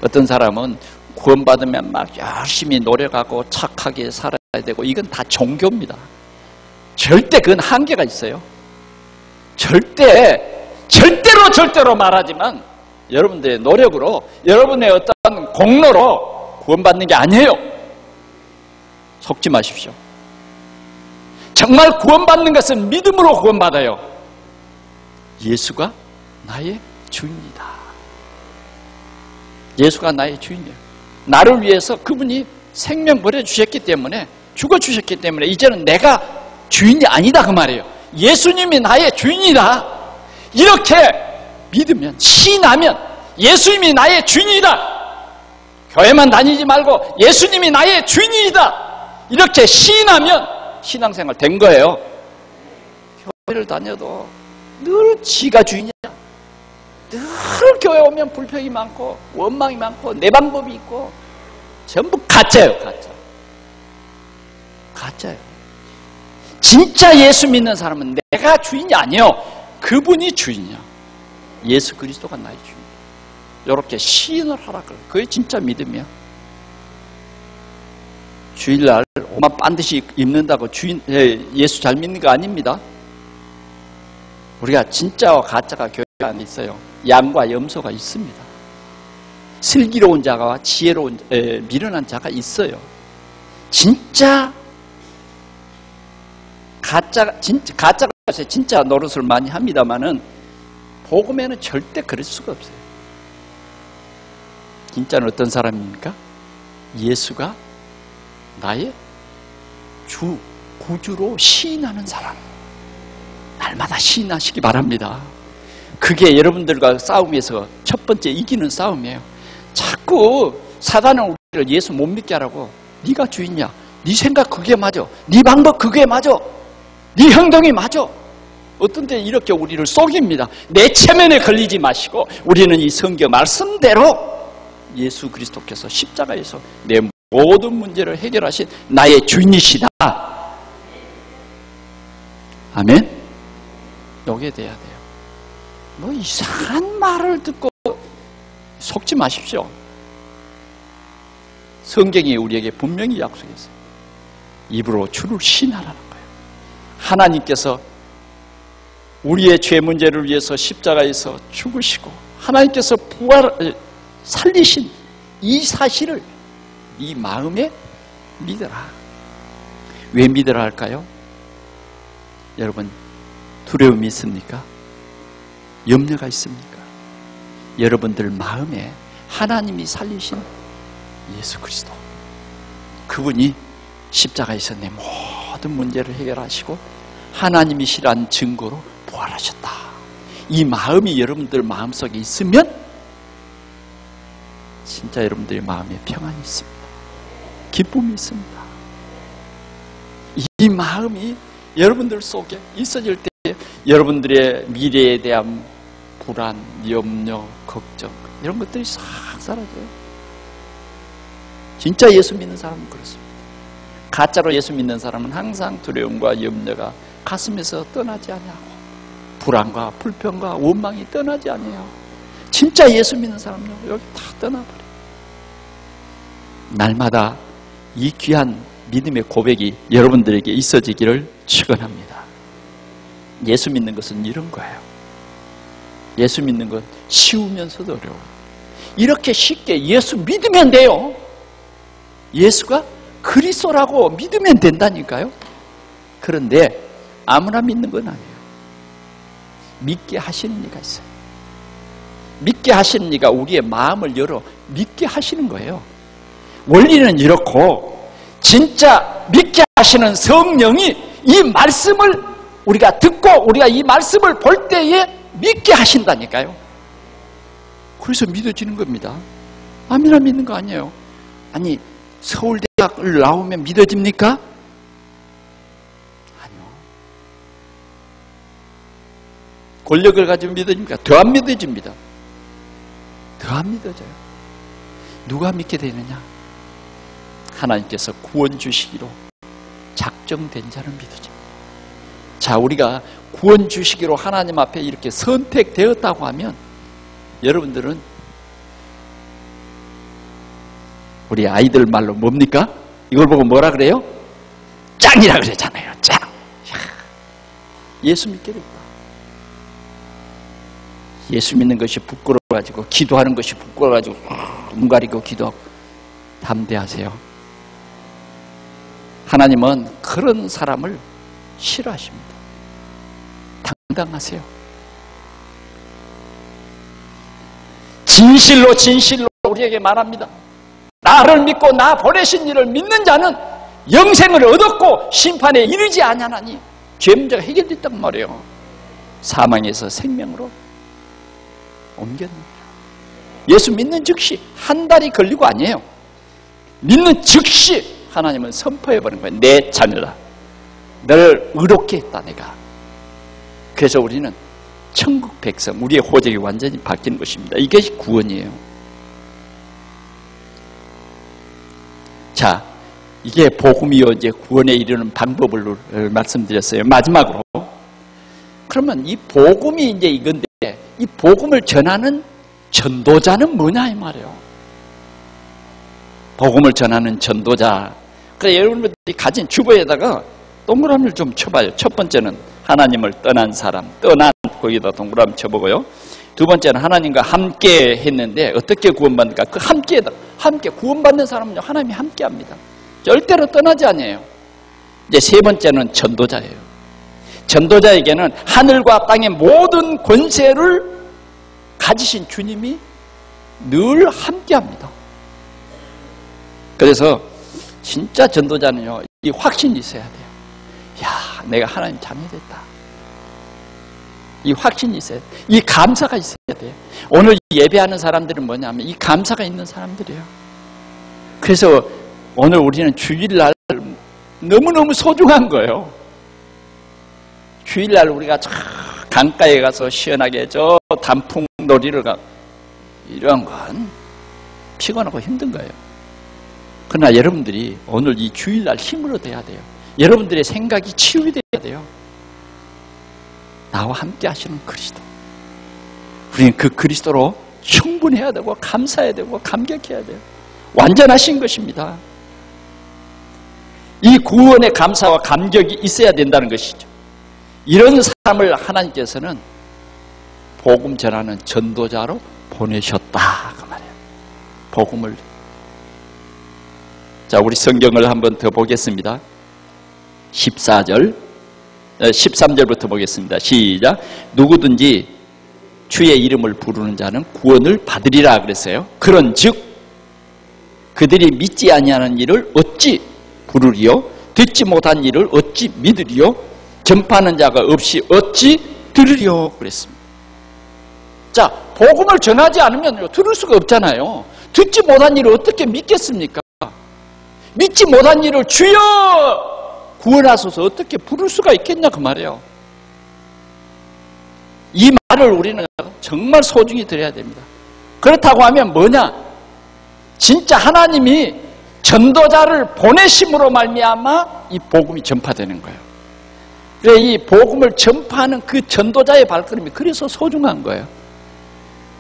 어떤 사람은 구원받으면 막 열심히 노력하고 착하게 살아야 되고, 이건 다 종교입니다. 절대 그건 한계가 있어요. 절대로 말하지만 여러분들의 노력으로, 여러분의 어떤 공로로 구원받는 게 아니에요. 속지 마십시오. 정말 구원받는 것은 믿음으로 구원받아요. 예수가 나의 주인이다. 예수가 나의 주인이에요. 나를 위해서 그분이 생명 버려주셨기 때문에, 죽어주셨기 때문에 이제는 내가 주인이 아니다 그 말이에요. 예수님이 나의 주인이다. 이렇게 믿으면, 시인하면 예수님이 나의 주인이다. 교회만 다니지 말고 예수님이 나의 주인이다. 이렇게 시인하면 신앙생활 된 거예요. 교회를 다녀도 늘 지가 주인이야. 늘 교회 오면 불평이 많고 원망이 많고 내 방법이 있고 전부 가짜예요. 가짜예요. 진짜 예수 믿는 사람은 내가 주인이 아니에요. 그분이 주인이야. 예수 그리스도가 나의 주인. 이렇게 시인을 하라 그래. 그게 진짜 믿음이야. 주일날 옷만 반드시 입는다고 예수 잘 믿는 거 아닙니다. 우리가 진짜와 가짜가 교회 안에 있어요. 양과 염소가 있습니다. 슬기로운 자가 지혜로운 미련한 자가 있어요. 진짜 가짜가 진짜 노릇을 많이 합니다만은 복음에는 절대 그럴 수가 없어요. 진짜는 어떤 사람입니까? 예수가 나의 주, 구주로 시인하는 사람. 날마다 시인하시기 바랍니다. 그게 여러분들과 싸움에서 첫 번째 이기는 싸움이에요. 자꾸 사단은 우리를 예수 못 믿게 하라고, 네가 주인이야, 네 생각 그게 맞아, 네 방법 그게 맞아, 네 행동이 맞아. 어떤 때 이렇게 우리를 속입니다. 내 체면에 걸리지 마시고 우리는 이 성경 말씀대로 예수 그리스도께서 십자가에서 내 모든 문제를 해결하신 나의 주인이시다. 아멘? 요게 돼야 돼요. 뭐 이상한 말을 듣고 속지 마십시오. 성경이 우리에게 분명히 약속했어요. 입으로 주를 시인하라는 거예요. 하나님께서 우리의 죄 문제를 위해서 십자가에서 죽으시고 하나님께서 살리신 이 사실을 이 마음에 믿어라. 왜 믿어라 할까요? 여러분, 두려움이 있습니까? 염려가 있습니까? 여러분들 마음에 하나님이 살리신 예수 그리스도, 그분이 십자가에서 내 모든 문제를 해결하시고 하나님이시란 증거로 부활하셨다. 이 마음이 여러분들 마음속에 있으면 진짜 여러분들의 마음에 평안이 있습니다. 기쁨이 있습니다. 이 마음이 여러분들 속에 있어질 때 여러분들의 미래에 대한 불안, 염려, 걱정 이런 것들이 싹 사라져요. 진짜 예수 믿는 사람은 그렇습니다. 가짜로 예수 믿는 사람은 항상 두려움과 염려가 가슴에서 떠나지 아니하고 불안과 불평과 원망이 떠나지 아니하고 진짜 예수 믿는 사람은 여기 다 떠나버려요. 날마다 이 귀한 믿음의 고백이 여러분들에게 있어지기를 축원합니다. 예수 믿는 것은 이런 거예요. 예수 믿는 건 쉬우면서도 어려워요. 이렇게 쉽게 예수 믿으면 돼요. 예수가 그리스도라고 믿으면 된다니까요. 그런데 아무나 믿는 건 아니에요. 믿게 하시는 이가 있어요. 믿게 하시는 이가 우리의 마음을 열어 믿게 하시는 거예요. 원리는 이렇고 진짜 믿게 하시는 성령이 이 말씀을 우리가 듣고 우리가 이 말씀을 볼 때에 믿게 하신다니까요. 그래서 믿어지는 겁니다. 아미나 믿는 거 아니에요. 아니 서울대학을 나오면 믿어집니까? 아니요. 권력을 가지고 믿어집니까? 더 안 믿어집니다. 더 안 믿어져요. 누가 믿게 되느냐? 하나님께서 구원 주시기로 작정된 자를 믿어집니다. 자, 우리가 구원 주시기로 하나님 앞에 이렇게 선택되었다고 하면 여러분들은 우리 아이들 말로 뭡니까? 이걸 보고 뭐라 그래요? 짱이라 그러잖아요. 짱. 예수 믿게 됐다. 예수 믿는 것이 부끄러워가지고 기도하는 것이 부끄러워가지고 눈 가리고 기도하고 담대하세요. 하나님은 그런 사람을 싫어하십니다. 당당하세요. 진실로 진실로 우리에게 말합니다. 나를 믿고 나 보내신 이를 믿는 자는 영생을 얻었고 심판에 이르지 아니하나니 죄 문제가 해결됐단 말이에요. 사망에서 생명으로 옮겼습니다. 예수 믿는 즉시 한 달이 걸리고 아니에요. 믿는 즉시 하나님은 선포해버린 거예요. 내 자녀다. 너를 의롭게 했다 내가. 그래서 우리는 천국 백성, 우리의 호적이 완전히 바뀌는 것입니다. 이것이 구원이에요. 자, 이게 복음이요 이제 구원에 이르는 방법을 말씀드렸어요. 마지막으로 그러면 이 복음이 이제 이건데 이 복음을 전하는 전도자는 뭐냐 이 말이에요. 복음을 전하는 전도자. 그래서 여러분들이 가진 주보에다가 동그라미를 좀 쳐봐요. 첫 번째는 하나님을 떠난 사람, 떠난 거기다 동그라미 쳐보고요. 두 번째는 하나님과 함께 했는데 어떻게 구원받는가? 그 함께 구원받는 사람은요 하나님이 함께합니다. 절대로 떠나지 아니에요. 이제 세 번째는 전도자예요. 전도자에게는 하늘과 땅의 모든 권세를 가지신 주님이 늘 함께합니다. 그래서 진짜 전도자는요 이 확신이 있어야 돼요. 야, 내가 하나님 자녀됐다. 이 확신이 있어야 돼요. 이 감사가 있어야 돼요. 오늘 예배하는 사람들은 뭐냐면 이 감사가 있는 사람들이에요. 그래서 오늘 우리는 주일날 너무너무 소중한 거예요. 주일날 우리가 저 강가에 가서 시원하게 저 단풍놀이를 가 이런 건 피곤하고 힘든 거예요. 그러나 여러분들이 오늘 이 주일날 힘을 얻어야 돼요. 여러분들의 생각이 치유돼야 돼요. 나와 함께 하시는 그리스도. 우리는 그 그리스도로 충분해야 되고 감사해야 되고 감격해야 돼요. 완전하신 것입니다. 이 구원의 감사와 감격이 있어야 된다는 것이죠. 이런 사람을 하나님께서는 복음 전하는 전도자로 보내셨다 그 말이에요. 복음을. 자, 우리 성경을 한번 더 보겠습니다. 13절부터 보겠습니다. 시작. 누구든지 주의 이름을 부르는 자는 구원을 받으리라 그랬어요. 그런즉 그들이 믿지 아니하는 일을 어찌 부르리요? 듣지 못한 일을 어찌 믿으리요? 전파하는 자가 없이 어찌 들으리요 그랬습니다. 자, 복음을 전하지 않으면 들을 수가 없잖아요. 듣지 못한 일을 어떻게 믿겠습니까? 믿지 못한 일을 주여 구원하소서 어떻게 부를 수가 있겠냐 그 말이에요. 이 말을 우리는 정말 소중히 들어야 됩니다. 그렇다고 하면 뭐냐? 진짜 하나님이 전도자를 보내심으로 말미암아 이 복음이 전파되는 거예요. 그래 이 복음을 전파하는 그 전도자의 발걸음이 그래서 소중한 거예요.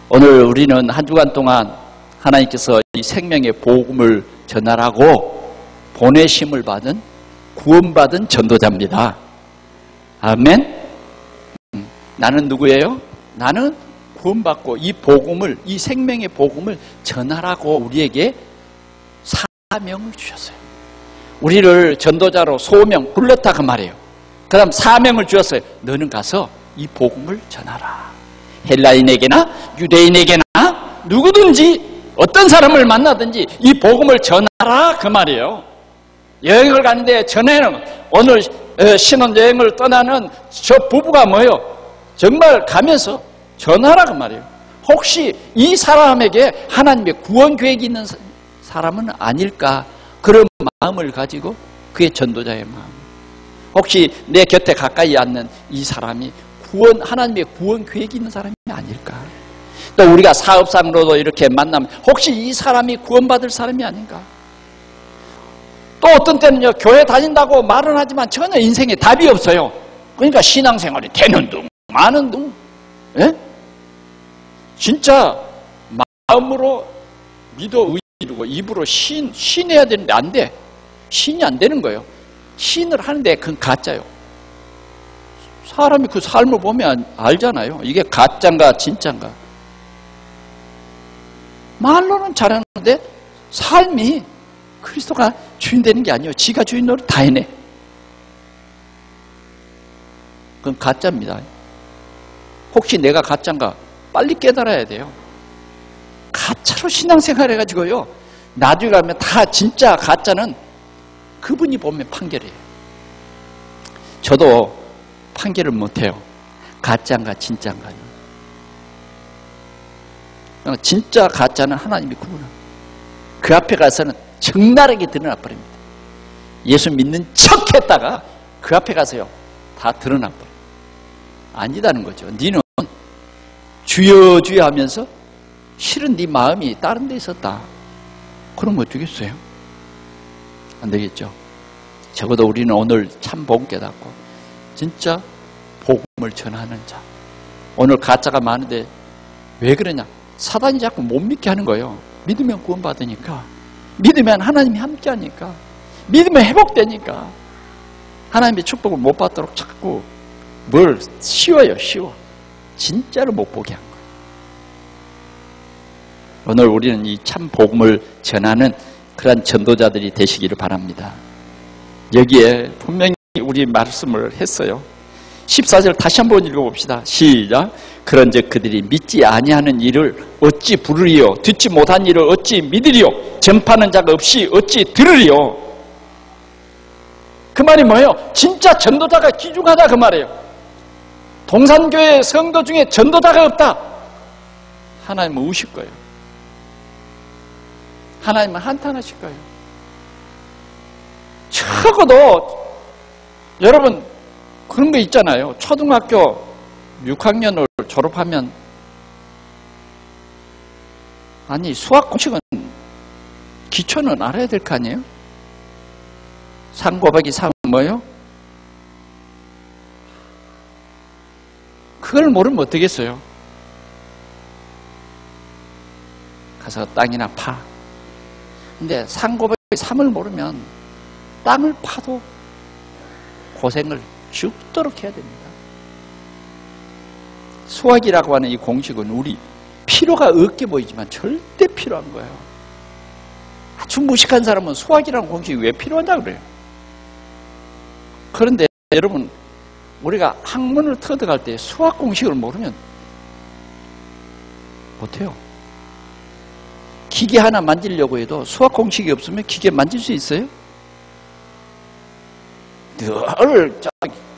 오늘 우리는 한 주간 동안 하나님께서 이 생명의 복음을 전하라고 보내심을 받은 구원받은 전도자입니다. 아멘. 나는 누구예요? 나는 구원받고 이 복음을, 이 생명의 복음을 전하라고 우리에게 사명을 주셨어요. 우리를 전도자로 소명 불렀다 그 말이에요. 그 다음 사명을 주었어요. 너는 가서 이 복음을 전하라. 헬라인에게나 유대인에게나 누구든지 어떤 사람을 만나든지 이 복음을 전하라 그 말이에요. 여행을 가는데 전에는 오늘 신혼여행을 떠나는 저 부부가 뭐예요? 정말 가면서 전하라 그 말이에요. 혹시 이 사람에게 하나님의 구원 계획이 있는 사람은 아닐까 그런 마음을 가지고 그의 전도자의 마음. 혹시 내 곁에 가까이 앉는 이 사람이 하나님의 구원 계획이 있는 사람이 아닐까. 또 우리가 사업상으로도 이렇게 만나면 혹시 이 사람이 구원받을 사람이 아닌가. 또 어떤 때는요 교회 다닌다고 말은 하지만 전혀 인생에 답이 없어요. 그러니까 신앙생활이 되는 둥 마는 둥. 예? 진짜 마음으로 믿어 의지르고 입으로 신해야 되는데 안 돼. 신이 안 되는 거예요. 신을 하는데 그건 가짜요. 사람이 그 삶을 보면 알잖아요. 이게 가짜인가 진짜인가. 말로는 잘하는데 삶이 그리스도가 주인 되는 게 아니에요. 지가 주인 노릇 다 해내. 그건 가짜입니다. 혹시 내가 가짜인가 빨리 깨달아야 돼요. 가짜로 신앙생활 해가지고요 나중에 가면 다 진짜 가짜는 그분이 보면 판결해요. 저도 판결을 못해요. 가짜인가 진짜인가. 진짜 가짜는 하나님이 구분합니다. 그 앞에 가서는 적나라하게 드러나 버립니다. 예수 믿는 척 했다가 그 앞에 가서요 다 드러나 버려요. 아니다는 거죠. 니는 주여 주여 하면서 실은 네 마음이 다른 데 있었다. 그럼 어쩌겠어요? 안 되겠죠. 적어도 우리는 오늘 참 복음 깨닫고 진짜 복음을 전하는 자. 오늘 가짜가 많은데 왜 그러냐? 사단이 자꾸 못 믿게 하는 거예요. 믿으면 구원받으니까, 믿으면 하나님이 함께하니까, 믿으면 회복되니까 하나님의 축복을 못 받도록 자꾸 뭘 쉬워요. 쉬워. 진짜로 못 보게 한 거예요. 오늘 우리는 이 참 복음을 전하는 그러한 전도자들이 되시기를 바랍니다. 여기에 분명히 우리 말씀을 했어요. 14절 다시 한번 읽어봅시다. 시작. 그런즉 그들이 믿지 아니하는 일을 어찌 부르리요? 듣지 못한 일을 어찌 믿으리요? 전파하는 자가 없이 어찌 들으리요? 그 말이 뭐예요? 진짜 전도자가 귀중하다 그 말이에요. 동산교회 성도 중에 전도자가 없다. 하나님은 우실 거예요. 하나님은 한탄하실 거예요. 적어도 여러분 그런 거 있잖아요. 초등학교 6학년을 졸업하면 아니 수학 공식은 기초는 알아야 될 거 아니에요? 3 곱하기 3은 뭐예요? 그걸 모르면 어떻겠어요? 가서 땅이나 파. 근데 3 곱하기 3을 모르면 땅을 파도 고생을 죽도록 해야 됩니다. 수학이라고 하는 이 공식은 우리 필요가 없게 보이지만 절대 필요한 거예요. 아주 무식한 사람은 수학이라는 공식이 왜 필요하냐 그래요. 그런데 여러분 우리가 학문을 터득할 때 수학 공식을 모르면 못해요. 기계 하나 만지려고 해도 수학 공식이 없으면 기계 만질 수 있어요? 늘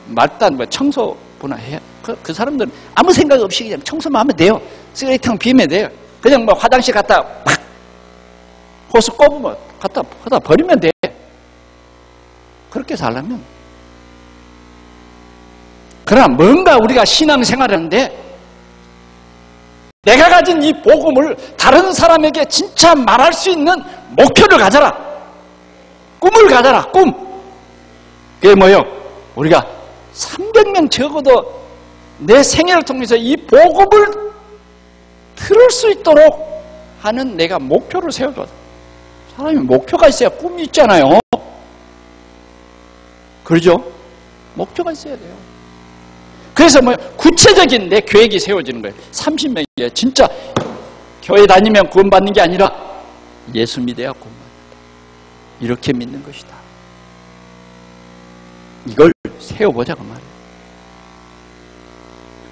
말단 뭐 청소부나 해. 그 사람들은 아무 생각 없이 그냥 청소만 하면 돼요. 쓰레기통 비우면 돼요. 그냥 뭐 화장실 갔다 팍 호스 꼽으면 갖다 버리면 돼. 그렇게 살려면. 그러나 뭔가 우리가 신앙생활하는데 내가 가진 이 복음을 다른 사람에게 진짜 말할 수 있는 목표를 가져라. 꿈을 가져라. 꿈. 그게 뭐예요? 우리가 300명 적어도 내 생애를 통해서 이 복음을 들을 수 있도록 하는 내가 목표를 세워줘. 사람이 목표가 있어야 꿈이 있잖아요. 그러죠? 목표가 있어야 돼요. 그래서 뭐 구체적인 내 계획이 세워지는 거예요. 30명이에요. 진짜 교회 다니면 구원받는 게 아니라 예수 믿어야 구원받는다. 이렇게 믿는 것이다. 이걸 세워보자고 말이에요.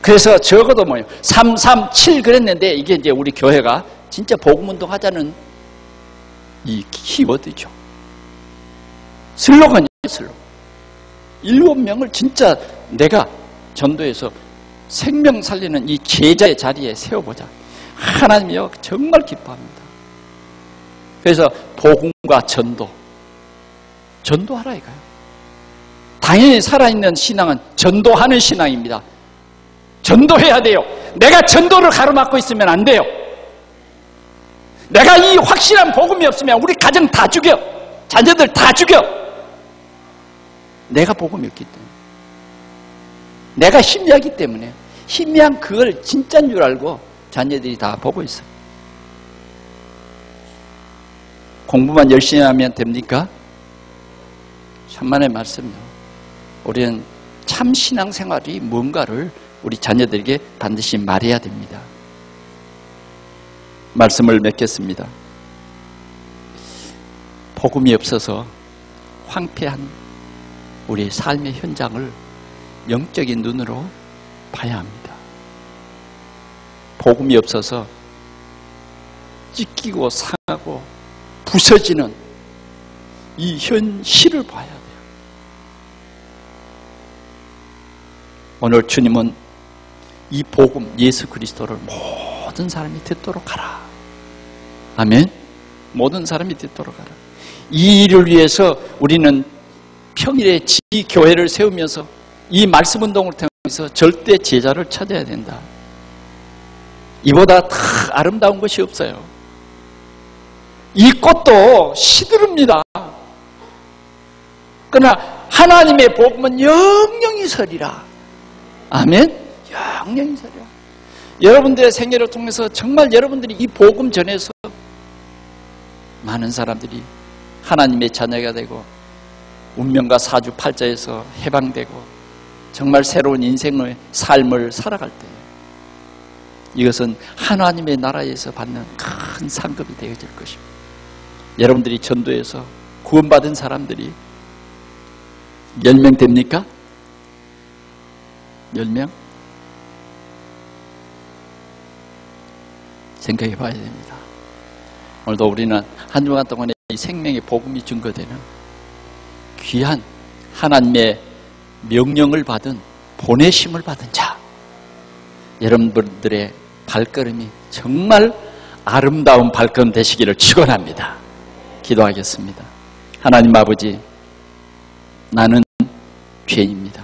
그래서 적어도 뭐예요? 337 그랬는데 이게 이제 우리 교회가 진짜 복음운동 하자는 이 키워드죠. 슬로건이에요. 슬로건. 7명을 진짜 내가 전도에서 생명 살리는 이 제자의 자리에 세워보자. 하나님이요 정말 기뻐합니다. 그래서 복음과 전도하라 이거예요. 당연히 살아있는 신앙은 전도하는 신앙입니다. 전도해야 돼요. 내가 전도를 가로막고 있으면 안 돼요. 내가 이 확실한 복음이 없으면 우리 가정 다 죽여. 자녀들 다 죽여. 내가 복음이 없기 때문에. 내가 희미하기 때문에. 희미한 그걸 진짜인 줄 알고 자녀들이 다 보고 있어요. 공부만 열심히 하면 됩니까? 천만의 말씀이요. 우리는 참 신앙생활이 뭔가를 우리 자녀들에게 반드시 말해야 됩니다. 말씀을 맺겠습니다. 복음이 없어서 황폐한 우리 삶의 현장을 영적인 눈으로 봐야 합니다. 복음이 없어서 찢기고 상하고 부서지는 이 현실을 봐야 돼요. 오늘 주님은 이 복음 예수 그리스도를 모든 사람이 듣도록 하라. 아멘. 모든 사람이 듣도록 하라. 이 일을 위해서 우리는 평일에 지교회를 세우면서 이 말씀 운동을 통해서 절대 제자를 찾아야 된다. 이보다 다 아름다운 것이 없어요. 이 꽃도 시들읍니다. 그러나 하나님의 복음은 영영이 서리라. 아멘. 영영이 서리라. 여러분들의 생애를 통해서 정말 여러분들이 이 복음 전해서 많은 사람들이 하나님의 자녀가 되고 운명과 사주팔자에서 해방되고 정말 새로운 인생의 삶을 살아갈 때 이것은 하나님의 나라에서 받는 큰 상급이 되어질 것입니다. 여러분들이 전도해서 구원받은 사람들이 10명 됩니까? 10명? 생각해 봐야 됩니다. 오늘도 우리는 한 주간 동안에 이 생명의 복음이 증거되는 귀한 하나님의 명령을 받은 보내심을 받은 자, 여러분들의 발걸음이 정말 아름다운 발걸음 되시기를 축원합니다. 기도하겠습니다. 하나님 아버지, 나는 죄인입니다.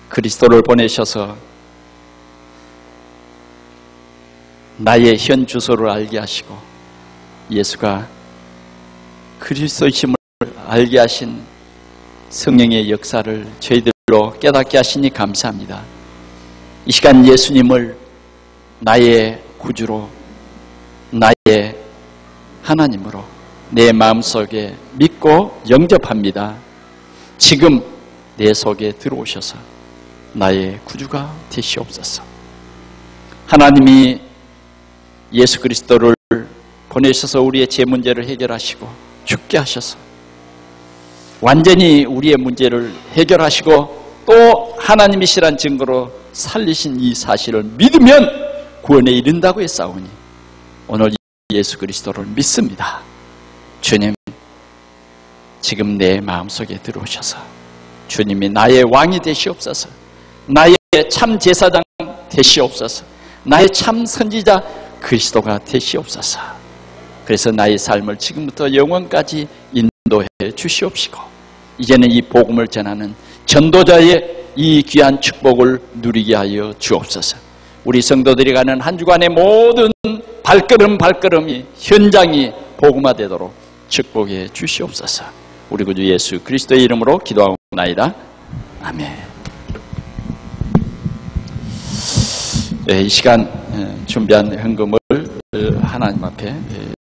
그리스도를 보내셔서 나의 현 주소를 알게 하시고 예수가 그리스도이심을 알게 하신 성령의 역사를 저희들로 깨닫게 하시니 감사합니다. 이 시간 예수님을 나의 구주로, 나의 하나님으로 내 마음속에 믿고 영접합니다. 지금 내 속에 들어오셔서 나의 구주가 되시옵소서. 하나님이 예수 그리스도를 보내셔서 우리의 죄 문제를 해결하시고 죽게 하셔서 완전히 우리의 문제를 해결하시고 또 하나님이시란 증거로 살리신 이 사실을 믿으면 구원에 이른다고 했사오니 오늘 예수 그리스도를 믿습니다. 주님, 지금 내 마음속에 들어오셔서 주님이 나의 왕이 되시옵소서. 나의 참 제사장 되시옵소서. 나의 참 선지자 그리스도가 되시옵소서. 그래서 나의 삶을 지금부터 영원까지 인도해 주시옵시고 이제는 이 복음을 전하는 전도자의 이 귀한 축복을 누리게 하여 주옵소서. 우리 성도들이 가는 한 주간의 모든 발걸음이 현장이 복음화되도록 축복해 주시옵소서. 우리 구주 예수 그리스도의 이름으로 기도하옵나이다. 아멘. 이 시간 준비한 헌금을 하나님 앞에